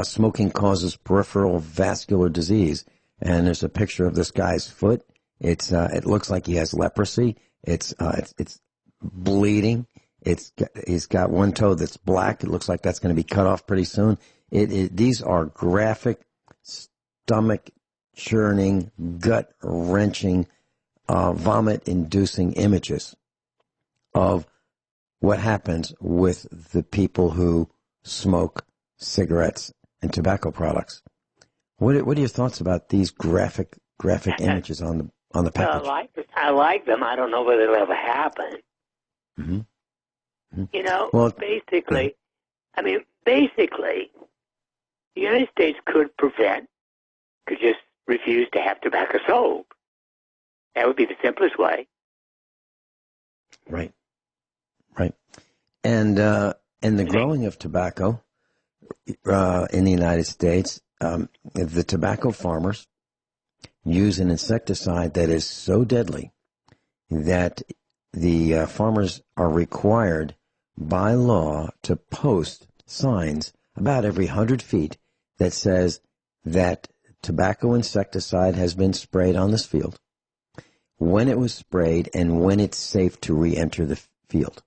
smoking causes peripheral vascular disease. And there's a picture of this guy's foot. It looks like he has leprosy. It's bleeding. He's got one toe that's black. It looks like that's going to be cut off pretty soon. These are graphic, stomach-churning, gut-wrenching, vomit-inducing images of what happens with the people who smoke cigarettes and tobacco products. What are your thoughts about these graphic images on the package? Well, I like them. I don't know whether it'll ever happen. Mm-hmm. Mm-hmm. You know, well, basically, the United States could just refuse to have tobacco sold. That would be the simplest way. Right. And the growing of tobacco in the United States, the tobacco farmers use an insecticide that is so deadly that the farmers are required by law to post signs about every 100 feet that says that tobacco insecticide has been sprayed on this field, when it was sprayed, and when it's safe to re-enter the field.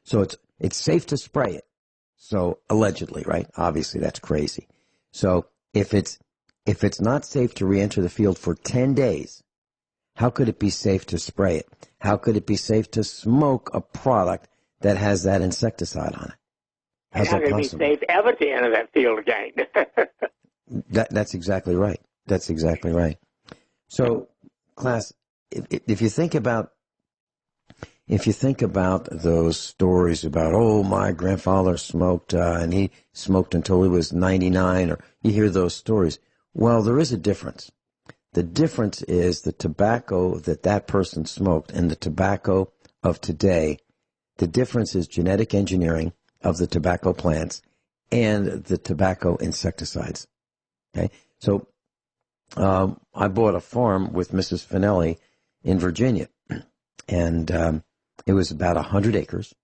So it's safe to spray it. So allegedly, right? Obviously, that's crazy. So if it's not safe to re-enter the field for 10 days, how could it be safe to spray it? How could it be safe to smoke a product that has that insecticide on it? How's how could it be safe ever to enter that field again? That's exactly right. So, class, if you think about those stories about, oh, my grandfather smoked and he smoked until he was 99, or you hear those stories, well, there is a difference. The difference is the tobacco that person smoked and the tobacco of today. The difference is genetic engineering of the tobacco plants and the tobacco insecticides. Okay, so I bought a farm with Mrs. Finelli in Virginia, and it was about 100 acres,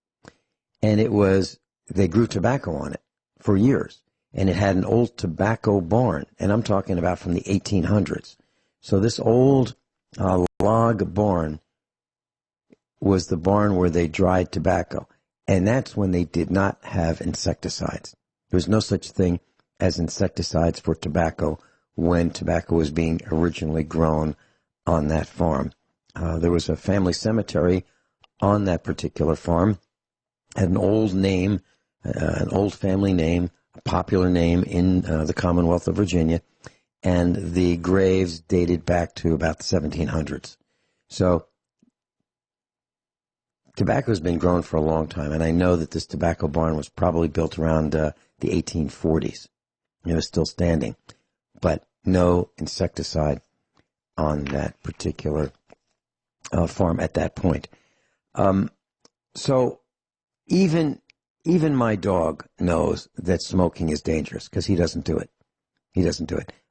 and they grew tobacco on it for years, and it had an old tobacco barn, and I'm talking about from the 1800s. So this old log barn was the barn where they dried tobacco, and that's when they did not have insecticides. There was no such thing as insecticides for tobacco when tobacco was being originally grown on that farm. There was a family cemetery on that particular farm, had an old name, an old family name, a popular name in the Commonwealth of Virginia, and the graves dated back to about the 1700s. So tobacco has been grown for a long time, and I know that this tobacco barn was probably built around the 1840s. It was still standing, but no insecticide on that particular farm at that point. So even my dog knows that smoking is dangerous because he doesn't do it.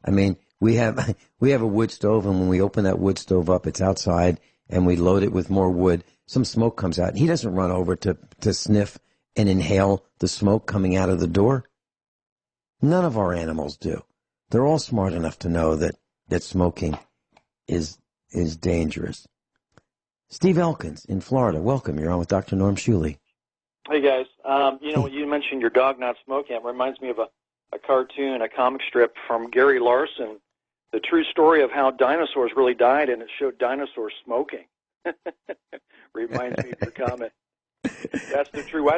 I mean, we have a wood stove, and when we open that wood stove up, it's outside, and we load it with more wood. Some smoke comes out, and he doesn't run over to sniff and inhale the smoke coming out of the door. None of our animals do. They're all smart enough to know that smoking is dangerous. Steve Elkins in Florida, welcome. You're on with Dr. Norm Shealy. Hey, guys. You mentioned your dog not smoking. It reminds me of a cartoon, a comic strip from Gary Larson, the true story of how dinosaurs really died, and it showed dinosaurs smoking. Reminds me of your comment. That's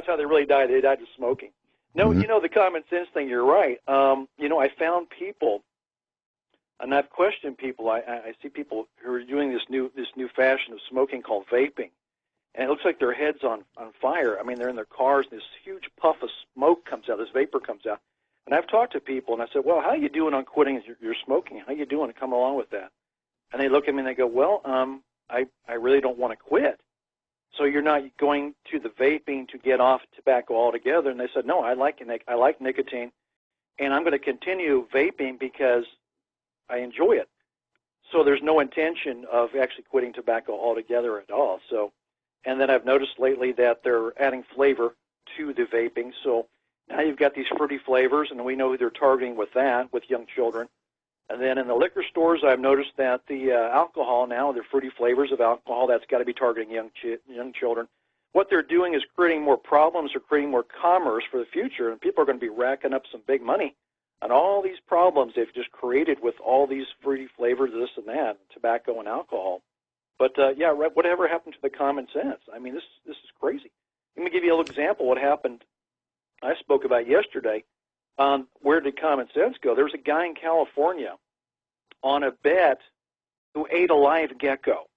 how they really died. They died of smoking. No, Mm-hmm. The common sense thing, you're right. I found people, and I've questioned people. I see people who are doing this new fashion of smoking called vaping, and it looks like their head's on fire. I mean, they're in their cars, and this huge puff of smoke comes out, this vapor comes out. And I've talked to people, and I said, well, how are you doing on quitting your smoking? How are you doing to come along with that? And they look at me and they go, well, I really don't want to quit. So you're not going to the vaping to get off tobacco altogether? And they said, no, I like nicotine, and I'm going to continue vaping because I enjoy it. So there's no intention of actually quitting tobacco altogether at all. So, and then I've noticed lately that they're adding flavor to the vaping. So now you've got these fruity flavors, and we know who they're targeting with that, with young children. And then in the liquor stores, I've noticed that the alcohol now, the fruity flavors of alcohol, that's got to be targeting young children. What they're doing is creating more problems or creating more commerce for the future, and people are going to be racking up some big money on all these problems they've just created with all these fruity flavors, this and that, tobacco and alcohol. But, yeah, whatever happened to the common sense? I mean, this is crazy. Let me give you a little example what happened I spoke about yesterday. Where did common sense go? There was a guy in California on a bet who ate a live gecko,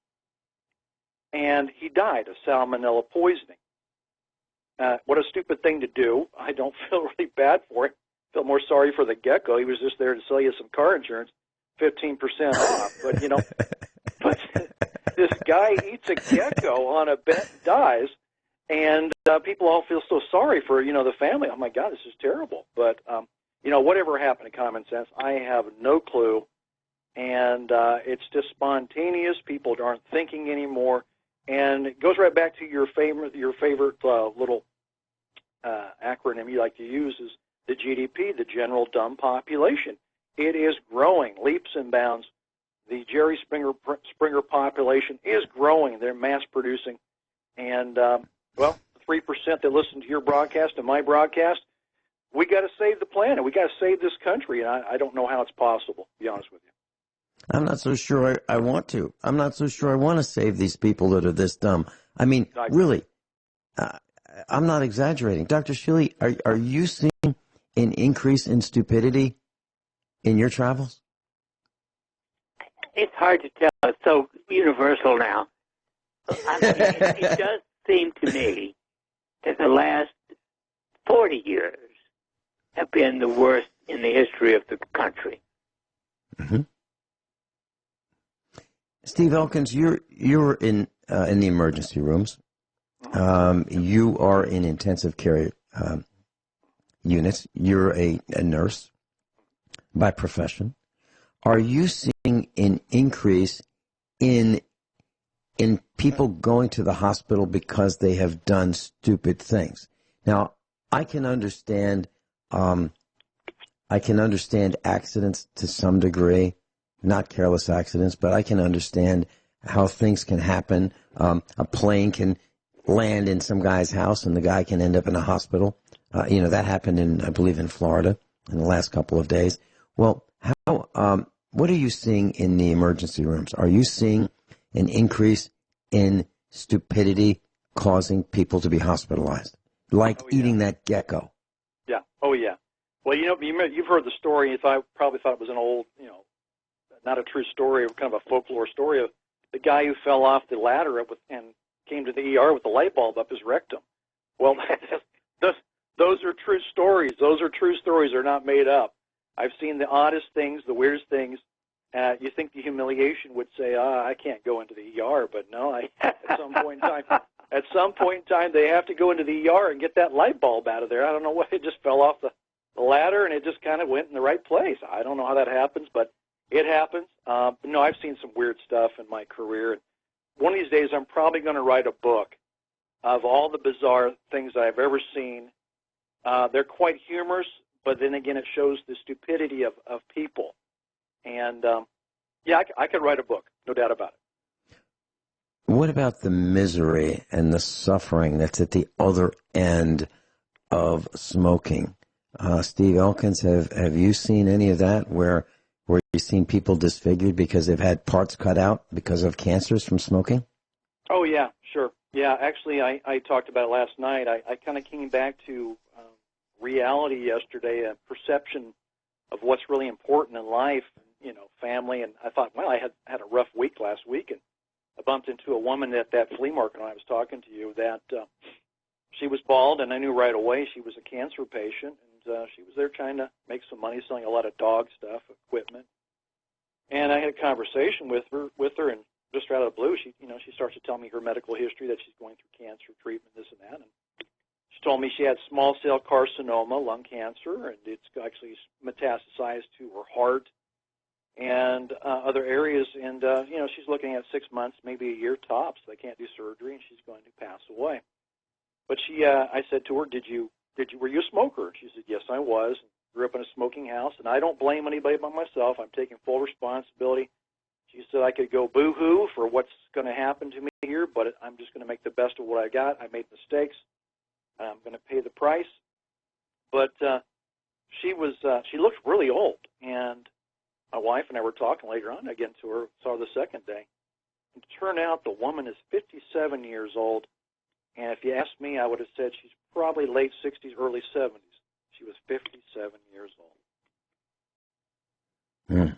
and he died of salmonella poisoning. What a stupid thing to do. I don't feel really bad for it. I feel more sorry for the gecko. He was just there to sell you some car insurance, 15% off. But, you know, but this guy eats a gecko on a bet and dies, and people all feel so sorry for, you know, the family. Oh, my God, this is terrible. But, you know, whatever happened to common sense, I have no clue. And it's just spontaneous. People aren't thinking anymore. And it goes right back to your favorite little acronym you like to use is the GDP, the general dumb population. It is growing leaps and bounds. The Jerry Springer population is growing. They're mass producing. And, well, 3% that listen to your broadcast and my broadcast, we got to save the planet. We got to save this country. And I don't know how it's possible, to be honest with you. I'm not so sure I want to. I'm not so sure I want to save these people that are this dumb. I mean, really, I'm not exaggerating. Dr. Shealy, are you seeing an increase in stupidity in your travels? It's hard to tell. It's so universal now. I mean, it does seem to me that the last 40 years have been the worst in the history of the country. Mm-hmm. Steve Elkins, you're in the emergency rooms. You are in intensive care units. You're a nurse by profession. Are you seeing an increase in people going to the hospital because they have done stupid things? Now, I can understand accidents to some degree. Not careless accidents, but I can understand how things can happen. A plane can land in some guy's house and the guy can end up in a hospital. You know, that happened I believe in Florida in the last couple of days. Well, what are you seeing in the emergency rooms? Are you seeing an increase in stupidity causing people to be hospitalized? Like eating that gecko? Yeah. Oh, yeah. Well, you know, you've heard the story. If I probably thought it was an old, you know, not a true story, kind of a folklore story of the guy who fell off the ladder and came to the ER with the light bulb up his rectum. Well, those are true stories. Those are true stories. They're not made up. I've seen the oddest things, the weirdest things. You think the humiliation would say, I can't go into the ER, but no, at some point in time, they have to go into the ER and get that light bulb out of there. I don't know what, it just fell off the ladder and it just kind of went in the right place. I don't know how that happens, but it happens. No, I've seen some weird stuff in my career. One of these days, I'm probably going to write a book of all the bizarre things I've ever seen. They're quite humorous, but then again, it shows the stupidity of people. And, yeah, I could write a book, no doubt about it. What about the misery and the suffering that's at the other end of smoking? Steve Elkins, have you seen any of that where you've seen people disfigured because they've had parts cut out because of cancers from smoking? Oh, yeah, sure. Yeah, actually, I talked about it last night. I kind of came back to reality yesterday, a perception of what's really important in life, you know, family. And I thought, well, I had a rough week last week, and I bumped into a woman at that flea market when I was talking to you that she was bald, and I knew right away she was a cancer patient. She was there trying to make some money selling a lot of dog stuff, equipment. And I had a conversation with her, and just out of the blue, she starts to tell me her medical history, that she's going through cancer treatment, this and that. And she told me she had small cell carcinoma, lung cancer, and it's actually metastasized to her heart and other areas. And she's looking at 6 months, maybe a year tops. They can't do surgery, and she's going to pass away. But I said to her, were you a smoker? She said, yes, I was. grew up in a smoking house, and I don't blame anybody but myself. I'm taking full responsibility. She said I could go boo-hoo for what's going to happen to me here, but I'm just going to make the best of what I got. I made mistakes. I'm going to pay the price. But she looked really old, and my wife and I were talking later on. Again, saw her the second day. And it turned out the woman is 57 years old, and if you asked me, I would have said she's probably late 60s, early 70s. She was 57 years old.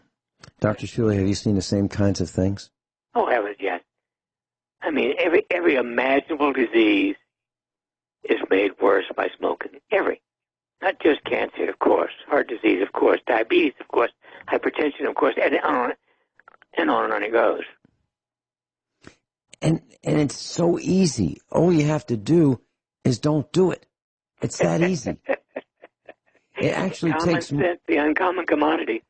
Dr. Shealy, have you seen the same kinds of things? Oh, heavens, yes. I mean, every imaginable disease is made worse by smoking. Every. Not just cancer, of course, heart disease, of course, diabetes, of course, hypertension, of course, and on and on it goes. And it's so easy. All you have to do is don't do it. It's that easy. It actually takes sense, the uncommon commodity.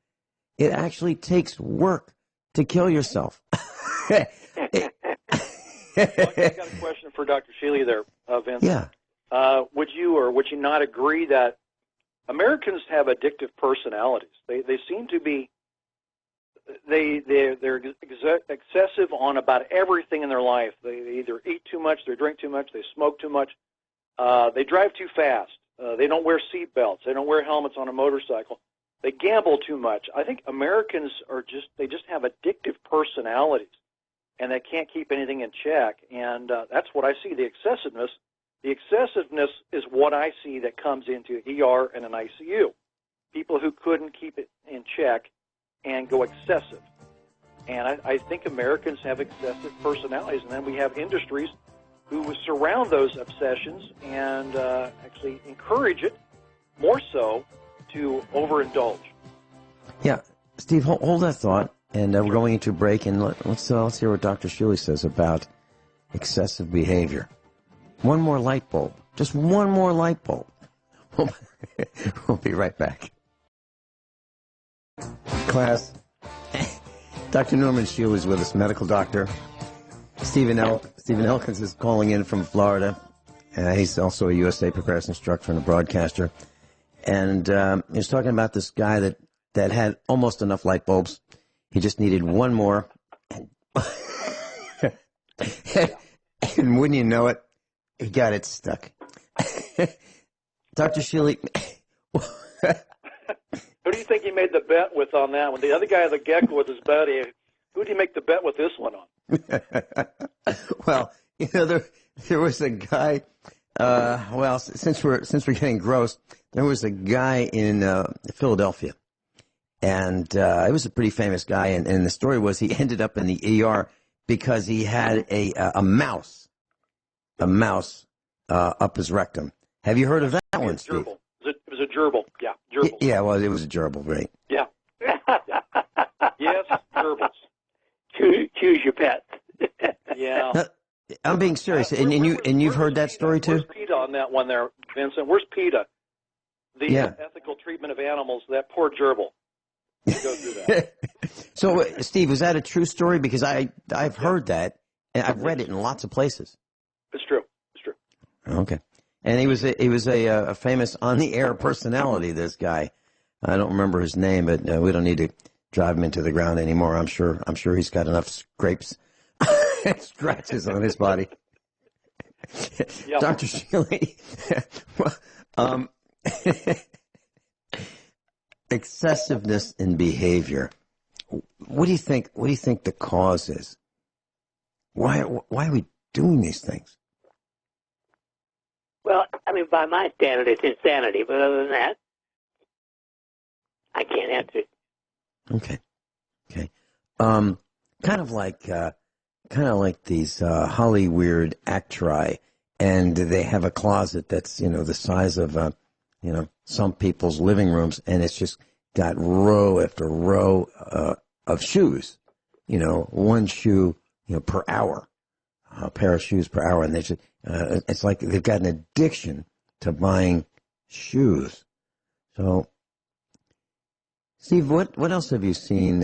It actually takes work to kill yourself. Well, I got a question for Dr. Shealy there, Vincent. Yeah. Would you not agree that Americans have addictive personalities? They seem to be they're excessive on about everything in their life. They either eat too much, they drink too much, they smoke too much, they drive too fast, they don't wear seat belts, they don't wear helmets on a motorcycle, they gamble too much. I think Americans just have addictive personalities, and they can't keep anything in check. And that's what I see, the excessiveness. The excessiveness is what I see that comes into ER and an ICU. People who couldn't keep it in check and go excessive. And I think Americans have excessive personalities, and then we have industries who surround those obsessions and actually encourage it more so to overindulge. Yeah, Steve, hold that thought, and we're going into a break, and let's hear what Dr. Shealy says about excessive behavior. One more light bulb, just one more light bulb. We'll be right back. Class, Dr. Norman Shealy is with us, medical doctor. Stephen Elkins is calling in from Florida. He's also a USA preparedness instructor and a broadcaster. And he was talking about this guy that had almost enough light bulbs. He just needed one more. And wouldn't you know it, he got it stuck. Dr. Shealy. Who do you think he made the bet with on that one? The other guy, the gecko, with his buddy. Who did he make the bet with this one on? Well, there was a guy. Since we're getting gross, there was a guy in Philadelphia, and it was a pretty famous guy. And the story was he ended up in the ER because he had a mouse up his rectum. Have you heard of that one, Steve? It was a gerbil. Yeah, gerbils. Yeah, well, it was a gerbil, right? Yeah. Yes, gerbils. Choose your pets. Yeah. No, I'm being serious, and you've heard that story too? Where's PETA on that one there, Vincent? Where's PETA? The ethical treatment of animals, that poor gerbil. Go through that. So, Steve, was that a true story? Because I've heard that, and I've read it in lots of places. It's true. It's true. Okay. And he was a famous on-the-air personality, this guy. I don't remember his name, but we don't need to drive him into the ground anymore. I'm sure he's got enough scrapes and scratches on his body. Yep. Dr. Shealy, excessiveness in behavior. What do you think the cause is? Why are we doing these things? Well, I mean, by my standard, it's insanity. But other than that, I can't answer it. Okay. Kind of like these Hollywood actri, and they have a closet that's the size of some people's living rooms, and it's just got row after row of shoes. One shoe per hour, a pair of shoes per hour, and they just it's like they've got an addiction to buying shoes. So, Steve, what else have you seen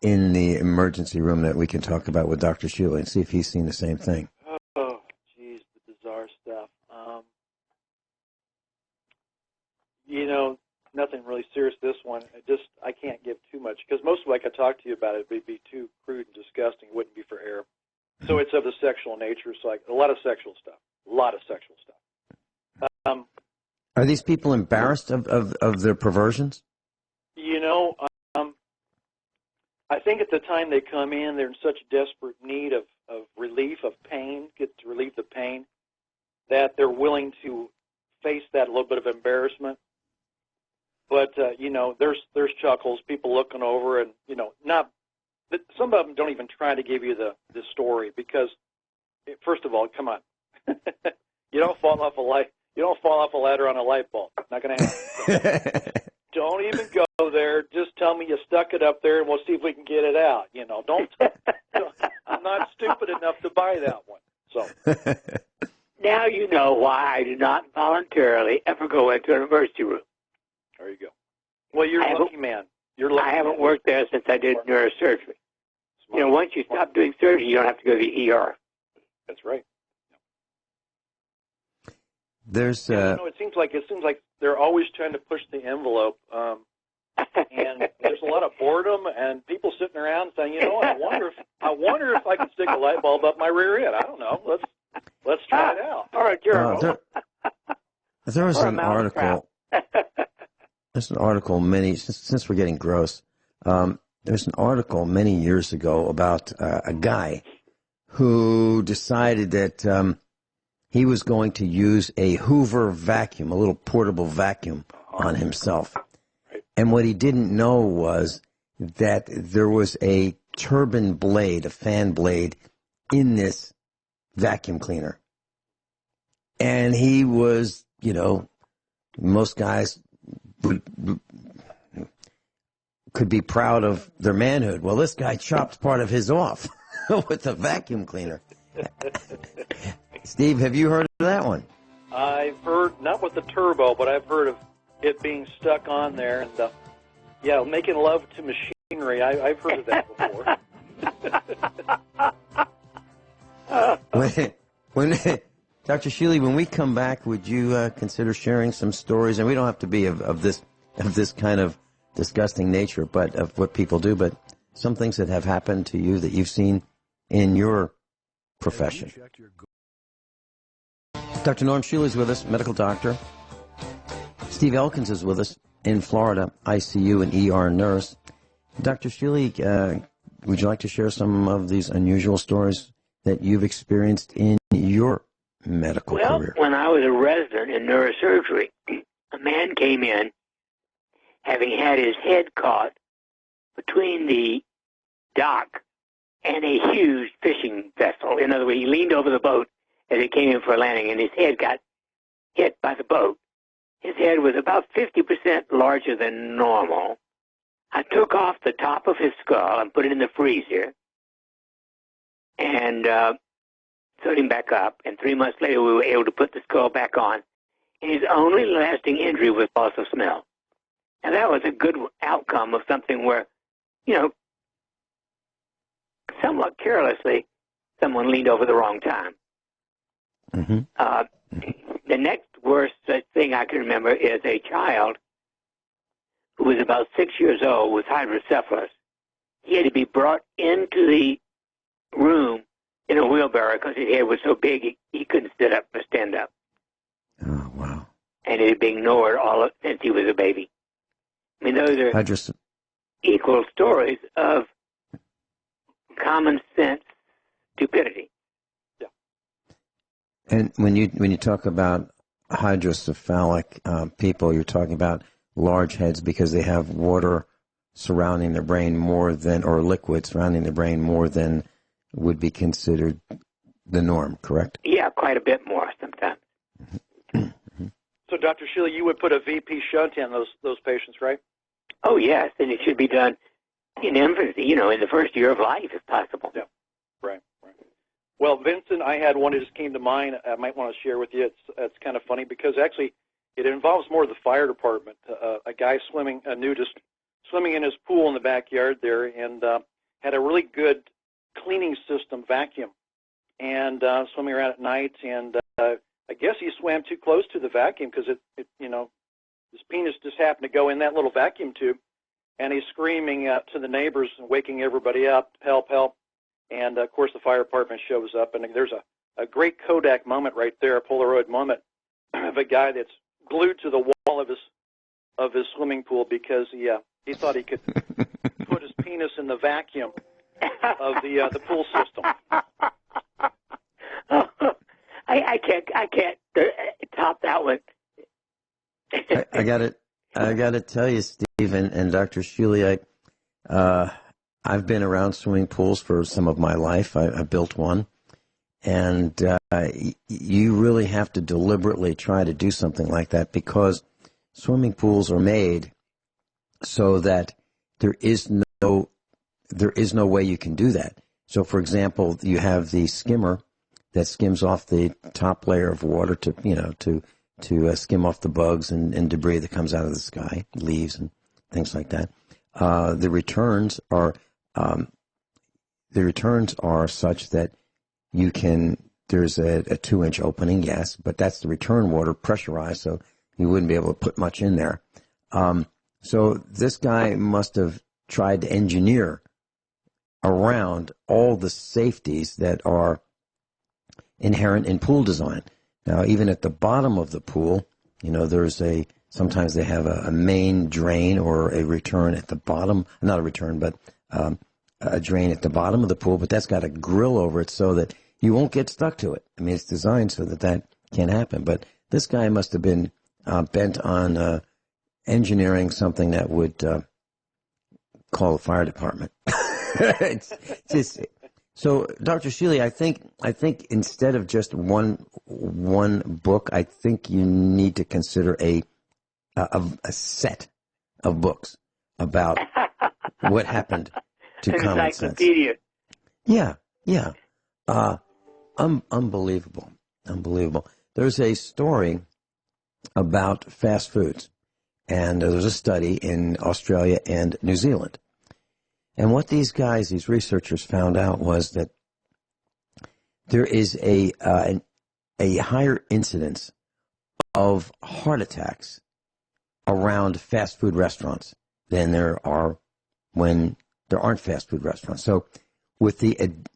in the emergency room that we can talk about with Dr. Shealy and see if he's seen the same thing? Oh, geez, the bizarre stuff. Nothing really one. I can't give too much because most of what I could talk to you about it would be too crude and disgusting. It wouldn't be for air. So it's of the sexual nature. So like a lot of sexual stuff. Are these people embarrassed of their perversions? You know, I think at the time they come in, they're in such desperate need of relief, of pain, get to relieve the pain, that they're willing to face that little bit of embarrassment. But, you know, there's chuckles, people looking over, and, you know, some of them don't even try to give you the story because, first of all, come on. You don't fall off a ladder on a light bulb. Not going to happen. Don't even go there. Just tell me you stuck it up there, and we'll see if we can get it out. You know, I'm not stupid enough to buy that one. So now you know why I do not voluntarily ever go into an emergency room. There you go. Well, you're a lucky man. I haven't worked there since I did neurosurgery. Smart. You know, once you stop doing surgery, you don't have to go to the ER. That's right. There's it seems like they're always trying to push the envelope, and there's a lot of boredom and people sitting around saying, you know, I wonder if I can stick a light bulb up my rear end. I don't know. Let's try it out. Or a gerbil. There was an article. There's an article since we're getting gross. There's an article many years ago about a guy who decided that he was going to use a Hoover vacuum, a little portable vacuum, on himself. And what he didn't know was that there was a turbine blade, a fan blade, in this vacuum cleaner. And he was, you know, most guys could be proud of their manhood. Well, this guy chopped part of his off with a vacuum cleaner. Steve, have you heard of that one? I've heard, not with the turbo, but I've heard of it being stuck on there. And, making love to machinery. I've heard of that before. when Dr. Shealy, when we come back, would you consider sharing some stories? And we don't have to be of this kind of disgusting nature, but of what people do, but some things that have happened to you that you've seen in your profession. Dr. Norm Shealy is with us, medical doctor. Steve Elkins is with us in Florida, ICU and ER nurse. Dr. Shealy, would you like to share some of these unusual stories that you've experienced in your medical career? Well, when I was a resident in neurosurgery, a man came in having had his head caught between the dock and a huge fishing vessel. In other words, he leaned over the boat as it came in for a landing, and his head got hit by the boat. His head was about 50% larger than normal. I took off the top of his skull and put it in the freezer and sewed him back up. And 3 months later, we were able to put the skull back on. And his only lasting injury was loss of smell. And that was a good outcome of something where, you know, somewhat carelessly, someone leaned over the wrong time. Mm-hmm. The next worst thing I can remember is a child who was about 6 years old with hydrocephalus. He had to be brought into the room in a wheelbarrow because his head was so big he couldn't sit up or stand up. Oh, wow. And it had been ignored since he was a baby. I mean, those are equal stories of common sense stupidity. Yeah. And when you talk about hydrocephalic people, you're talking about large heads because they have water surrounding their brain more than, or liquid surrounding their brain more than would be considered the norm, correct? Yeah, quite a bit more sometimes. So, Dr. Shealy, you would put a VP shunt in those patients, right? Oh, yes, and it should be done in infancy, you know, in the first year of life, if possible. Yeah, right. Well, Vincent, I had one that just came to mind I might want to share with you. It's kind of funny because actually it involves more the fire department. A guy a nudist, swimming in his pool in the backyard there and had a really good cleaning system vacuum and swimming around at night. And I guess he swam too close to the vacuum because it his penis just happened to go in that little vacuum tube. and he's screaming to the neighbors and waking everybody up, help, help. And, of course, the fire department shows up, and there's a great Kodak moment right there, a Polaroid moment of a guy that's glued to the wall of his swimming pool because he thought he could put his penis in the vacuum of the pool system. I can't top that one. I got to tell you, Steve and Dr. Shealy, I've been around swimming pools for some of my life. I built one, and you really have to deliberately try to do something like that because swimming pools are made so that there is no way you can do that. So, for example, you have the skimmer that skims off the top layer of water to skim off the bugs and debris that comes out of the sky, leaves and things like that. The returns are such that you can. There's a 2-inch opening, yes, but that's the return water pressurized, so you wouldn't be able to put much in there. So this guy must have tried to engineer around all the safeties that are inherent in pool design. Now, even at the bottom of the pool, sometimes they have a main drain or a return at the bottom, not a return, but a drain at the bottom of the pool, but that's got a grill over it so that you won't get stuck to it. I mean, it's designed so that can't happen. But this guy must have been bent on engineering something that would call the fire department. It's just, so, Dr. Shealy, I think instead of just one book, I think you need to consider a set of books about what happened to common sense. Yeah. Unbelievable. There's a story about fast foods, and there's a study in Australia and New Zealand. And what these researchers found out was that there is a higher incidence of heart attacks around fast food restaurants than there are when there aren't fast food restaurants. So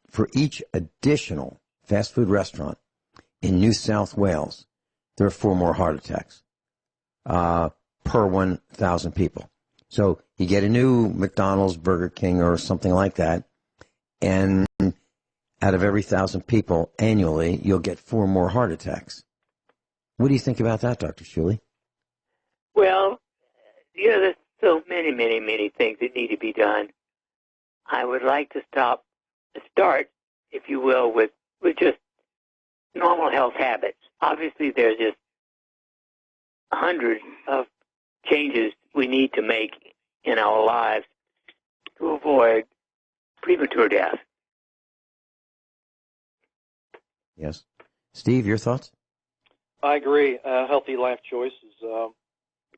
for each additional fast food restaurant in New South Wales, there are 4 more heart attacks per 1,000 people. So you get a new McDonald's, Burger King, or something like that, and out of every 1,000 people annually, you'll get 4 more heart attacks. What do you think about that, Dr. Shealy? Well, there's so many things that need to be done. I would like to start, if you will, with just normal health habits. Obviously, there's just hundreds of changes we need to make in our lives to avoid premature death. Yes. Steve, your thoughts? I agree. Healthy life choices. Like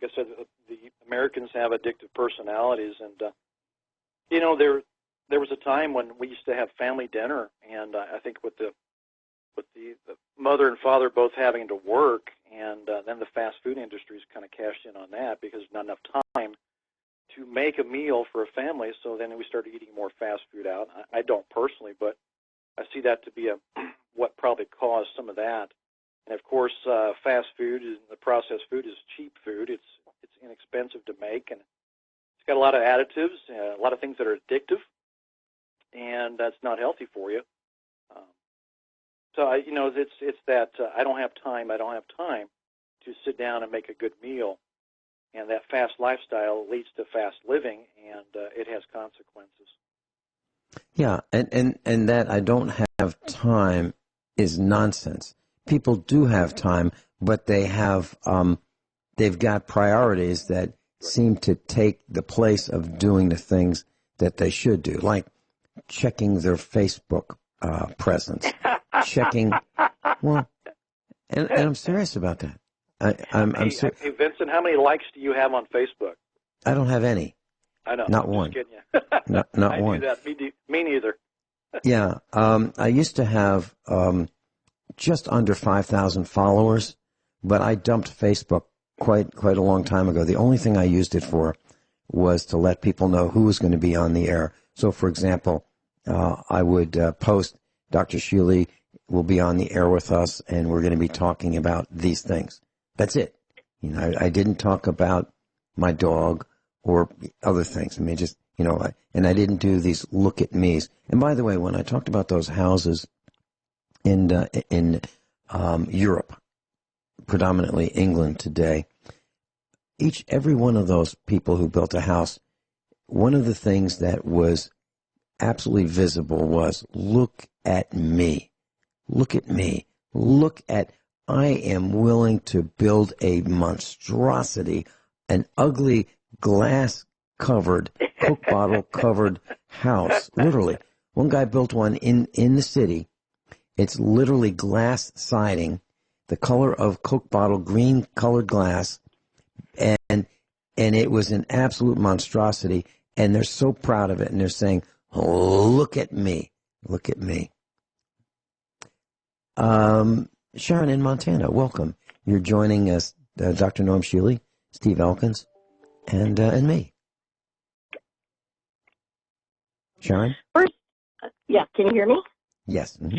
I said, the Americans have addictive personalities, and there was a time when we used to have family dinner, and I think with the mother and father both having to work, and then the fast food industry's kind of cashed in on that because there's not enough time to make a meal for a family, so then we started eating more fast food out. I don't personally, but I see that to be what probably caused some of that. And of course, fast food and the processed food is cheap food. It's inexpensive to make, and it's got a lot of additives, a lot of things that are addictive, and that's not healthy for you. So it's that I don't have time to sit down and make a good meal, and that fast lifestyle leads to fast living, and it has consequences. Yeah, and that I don't have time is nonsense. People do have time, but they've got priorities that seem to take the place of doing the things that they should do, like checking their Facebook presence, checking. Well, and I'm serious about that. I'm serious. Hey, Vincent, how many likes do you have on Facebook? I don't have any. I know. Not I'm one. Just kidding you. Not I one. do that. Me neither. Yeah. I used to have just under 5,000 followers, but I dumped Facebook quite a long time ago. The only thing I used it for was to let people know who was going to be on the air. So, for example, I would post, Dr. Shealy will be on the air with us, and we're going to be talking about these things. That's it. You know, I didn't talk about my dog or other things. I mean, just, you know, and I didn't do these look at me's. And by the way, when I talked about those houses in Europe, predominantly England today, every one of those people who built a house, one of the things that was absolutely visible was, look at me. Look at me. Look at, I am willing to build a monstrosity, an ugly glass-covered, Coke bottle-covered house. Literally. One guy built one in the city. It's literally glass siding, the color of Coke bottle, green-colored glass, and it was an absolute monstrosity, and they're so proud of it, and they're saying, oh, look at me. Look at me. Sharon in Montana, welcome. You're joining us, Dr. Norm Shealy, Steve Elkins, and me. Sharon? First, yeah, can you hear me? Yes. Mm-hmm.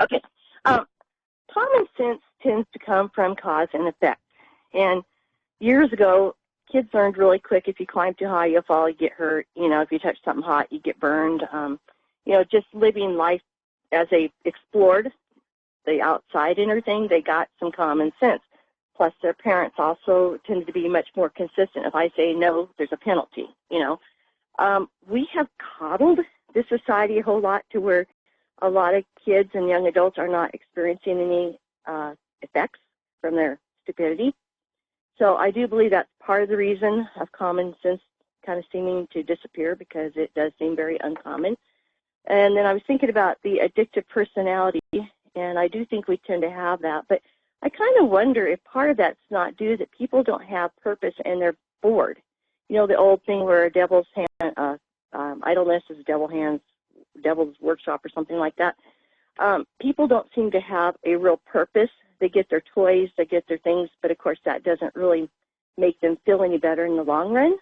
Okay. Common sense tends to come from cause and effect. And years ago, kids learned really quick, if you climb too high, you'll fall, you get hurt. You know, if you touch something hot, you get burned. You know, just living life as they explored the outside and everything, they got some common sense. Plus, their parents also tended to be much more consistent. If I say no, there's a penalty, you know. We have coddled this society a whole lot to where a lot of kids and young adults are not experiencing any effects from their stupidity. So I do believe that's part of the reason of common sense kind of seeming to disappear, because it does seem very uncommon. And then I was thinking about the addictive personality, and I do think we tend to have that. But I kind of wonder if part of that's not due that people don't have purpose and they're bored. You know, the old thing where devil's hand, idleness is devil's workshop or something like that. People don't seem to have a real purpose. They get their toys, they get their things, but of course that doesn't really make them feel any better in the long run.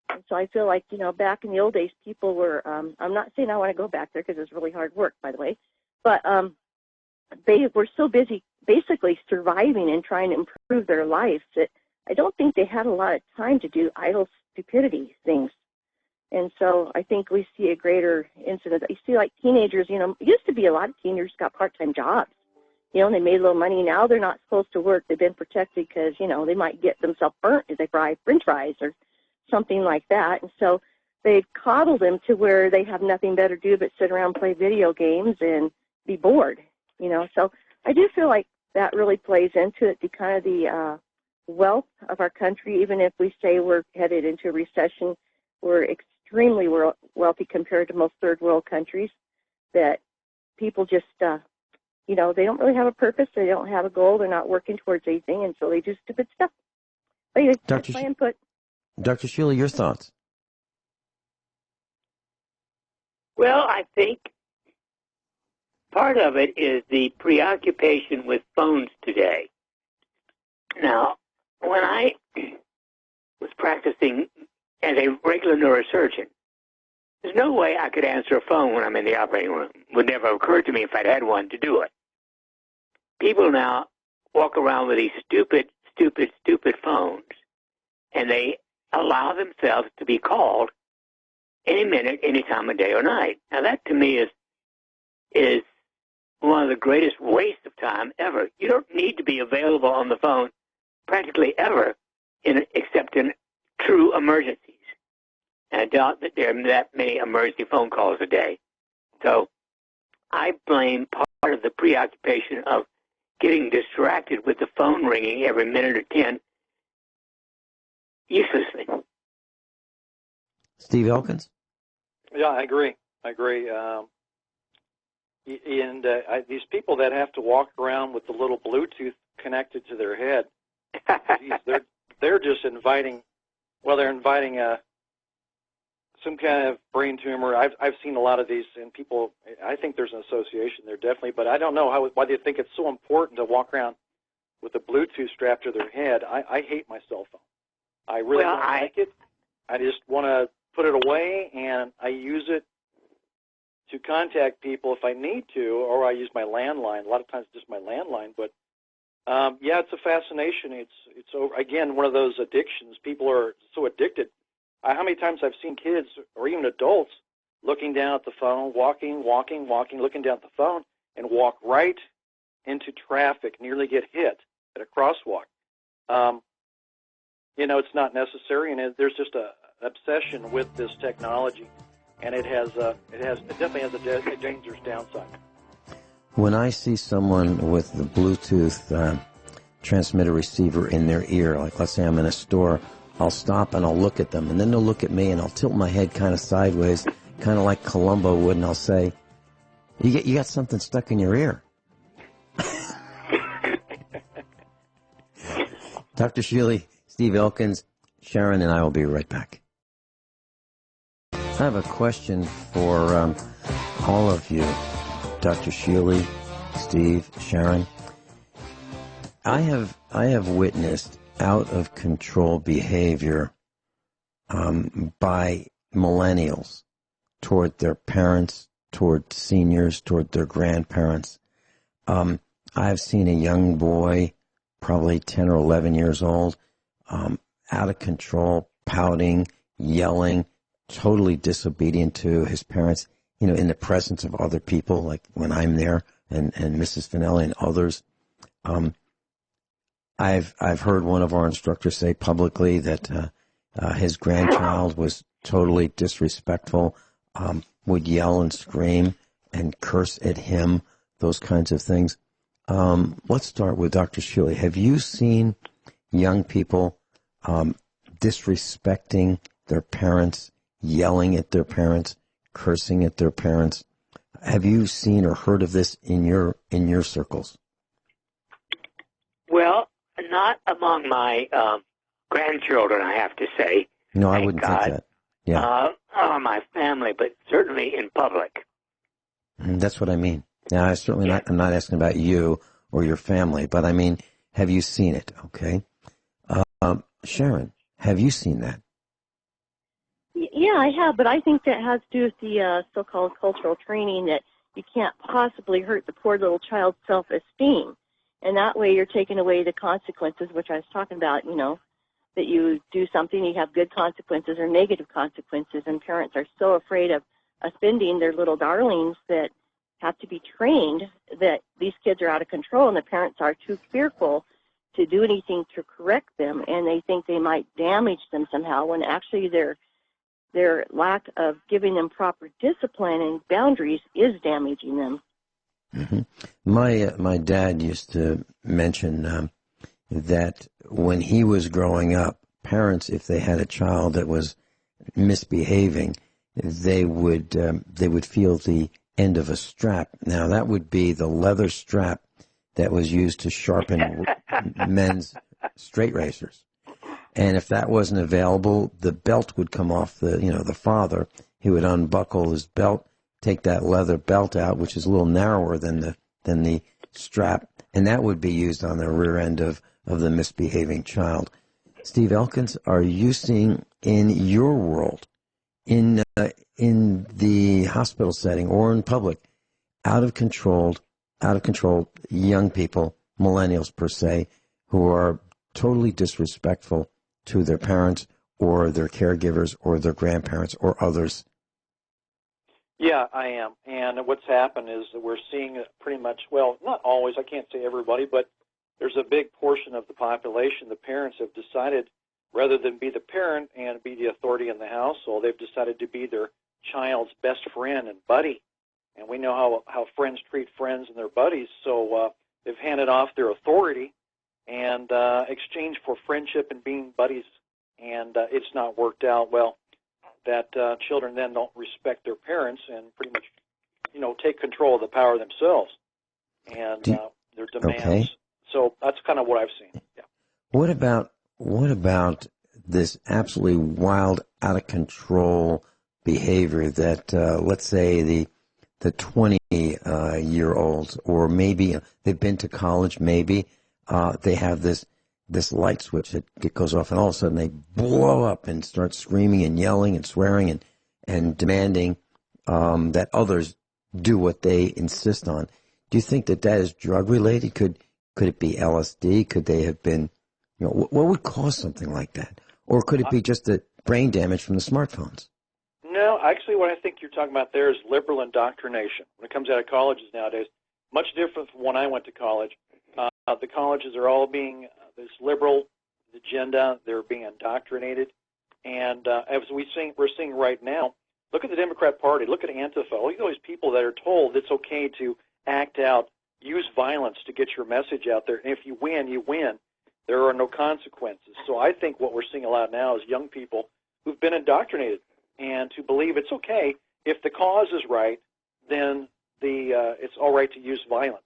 And so I feel like, you know, back in the old days, people were, I'm not saying I want to go back there because it's really hard work, by the way, but they were so busy basically surviving and trying to improve their lives that I don't think they had a lot of time to do idle stupidity things. And so I think we see a greater incidence. You see, like teenagers, you know, it used to be a lot of teenagers got part-time jobs. You know, and they made a little money. Now they're not supposed to work. They've been protected because, you know, they might get themselves burnt if they fry French fries or something like that. And so they've coddled them to where they have nothing better to do but sit around and play video games and be bored, you know. So I do feel like that really plays into it, the kind of the wealth of our country. Even if we say we're headed into a recession, we're extremely wealthy compared to most third world countries, that people just, you know, they don't really have a purpose. They don't have a goal. They're not working towards anything, and so they do stupid stuff. But anyway, that's my input. Dr. Shealy, your thoughts? Well, I think part of it is the preoccupation with phones today. Now, when I was practicing as a regular neurosurgeon, there's no way I could answer a phone when I'm in the operating room. It would never occur to me if I'd had one to do it. People now walk around with these stupid phones, and they allow themselves to be called any minute, any time of day or night. Now, that to me is one of the greatest wastes of time ever. You don't need to be available on the phone practically ever, except in true emergencies. And I doubt that there are that many emergency phone calls a day. So I blame part of the preoccupation of getting distracted with the phone ringing every minute or 10 uselessly. Steve Elkins? Yeah, I agree. These people that have to walk around with the little Bluetooth connected to their head, geez, they're just inviting some kind of brain tumor. I've seen a lot of these, and people, I think there's an association there, definitely, but I don't know why they think it's so important to walk around with a Bluetooth strapped to their head. I hate my cell phone. I really don't like it. I just want to put it away, and I use it to contact people if I need to, or I use my landline. A lot of times just my landline, but yeah, it's a fascination. It's again one of those addictions. People are so addicted. How many times I've seen kids or even adults looking down at the phone, walking, looking down at the phone, and walk right into traffic, nearly get hit at a crosswalk. It's not necessary, and there's just an obsession with this technology, and it definitely has a dangerous downside. When I see someone with the Bluetooth transmitter receiver in their ear, like let's say I'm in a store, I'll stop and I'll look at them, and then they'll look at me, and I'll tilt my head kind of sideways, kind of like Columbo would, and I'll say, "You got something stuck in your ear." Dr. Shealy, Steve Elkins, Sharon, and I will be right back. I have a question for all of you, Dr. Shealy, Steve, Sharon. I have witnessed out of control behavior by millennials toward their parents, toward seniors, toward their grandparents. I've seen a young boy, probably 10 or 11 years old, out of control, pouting, yelling, totally disobedient to his parents, in the presence of other people, like when I'm there and Mrs. Finelli and others. I've heard one of our instructors say publicly that his grandchild was totally disrespectful, would yell and scream and curse at him, those kinds of things. Let's start with Dr. Shealy. Have you seen young people disrespecting their parents, yelling at their parents, cursing at their parents? Have you seen or heard of this in your circles? Well, not among my grandchildren, I have to say. No, I wouldn't think that. Yeah. My family, but certainly in public. That's what I mean. Now, I'm not asking about you or your family, but I mean, have you seen it? Okay. Sharon, have you seen that? Yeah, I have, but I think that has to do with the so-called cultural training that you can't possibly hurt the poor little child's self-esteem. And that way you're taking away the consequences, which I was talking about, that you do something, you have good consequences or negative consequences, and parents are so afraid of offending their little darlings that have to be trained that these kids are out of control, and the parents are too fearful to do anything to correct them, and they think they might damage them somehow, when actually their lack of giving them proper discipline and boundaries is damaging them. Mm-hmm. My dad used to mention that when he was growing up, parents, if they had a child that was misbehaving, they would feel the end of a strap. Now, that would be the leather strap that was used to sharpen men's straight razors. And if that wasn't available, the belt would come off the father. He would unbuckle his belt, take that leather belt out, which is a little narrower than the strap, and that would be used on the rear end of the misbehaving child. Steve Elkins, are you seeing in your world, in the hospital setting or in public, out of control young people, millennials per se, who are totally disrespectful to their parents or their caregivers or their grandparents or others? Yeah, I am. And what's happened is that we're seeing pretty much, well, not always, I can't say everybody, but there's a big portion of the population, the parents have decided, rather than be the parent and be the authority in the household, they've decided to be their child's best friend and buddy. And we know how friends treat friends and their buddies, so they've handed off their authority and exchanged for friendship and being buddies, and it's not worked out well. That children then don't respect their parents and pretty much, take control of the power themselves and their demands. Okay. So that's kind of what I've seen. Yeah. What about this absolutely wild, out of control behavior that let's say the 20-year-olds, or maybe they've been to college, maybe they have this this light switch that goes off, and all of a sudden they blow up and start screaming and yelling and swearing and demanding that others do what they insist on. Do you think that is drug related? Could it be LSD? Could they have been, what would cause something like that? Or could it be just the brain damage from the smartphones? No, actually what I think you're talking about there is liberal indoctrination. When it comes out of colleges nowadays, much different from when I went to college. The colleges are all being this liberal agenda. They're being indoctrinated. And as we're seeing right now, look at the Democrat Party. Look at Antifa. Look at all these people that are told it's okay to act out, use violence to get your message out there. And if you win, you win. There are no consequences. So I think what we're seeing a lot now is young people who've been indoctrinated and to believe it's okay. If the cause is right, then it's all right to use violence.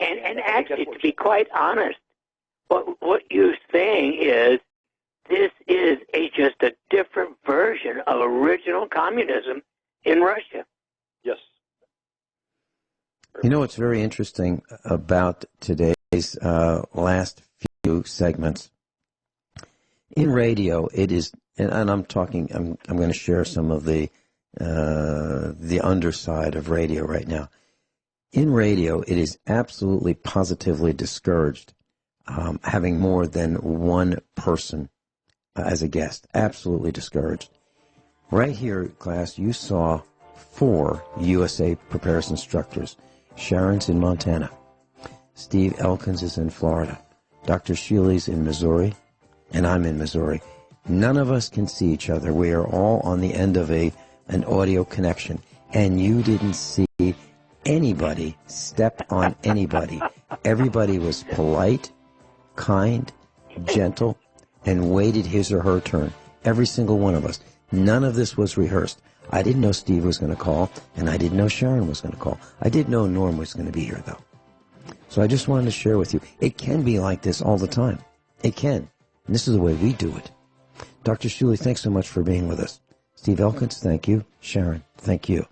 And actually, to be quite honest, what you're saying is this is just a different version of original communism in Russia. Yes. You know what's very interesting about today's last few segments? In radio, it is, and I'm talking, I'm going to share some of the underside of radio right now. In radio, it is absolutely positively discouraged having more than one person as a guest. Absolutely discouraged. Right here, class, you saw 4 USA Preparedness instructors. Sharon's in Montana. Steve Elkins is in Florida. Dr. Shealy's in Missouri. And I'm in Missouri. None of us can see each other. We are all on the end of an audio connection. And you didn't see anybody step on anybody. Everybody was polite, kind, gentle, and waited his or her turn. Every single one of us. None of this was rehearsed. I didn't know Steve was going to call, and I didn't know Sharon was going to call. I did know Norm was going to be here, though. So I just wanted to share with you. It can be like this all the time. It can. And this is the way we do it. Dr. Shealy, thanks so much for being with us. Steve Elkins, thank you. Sharon, thank you.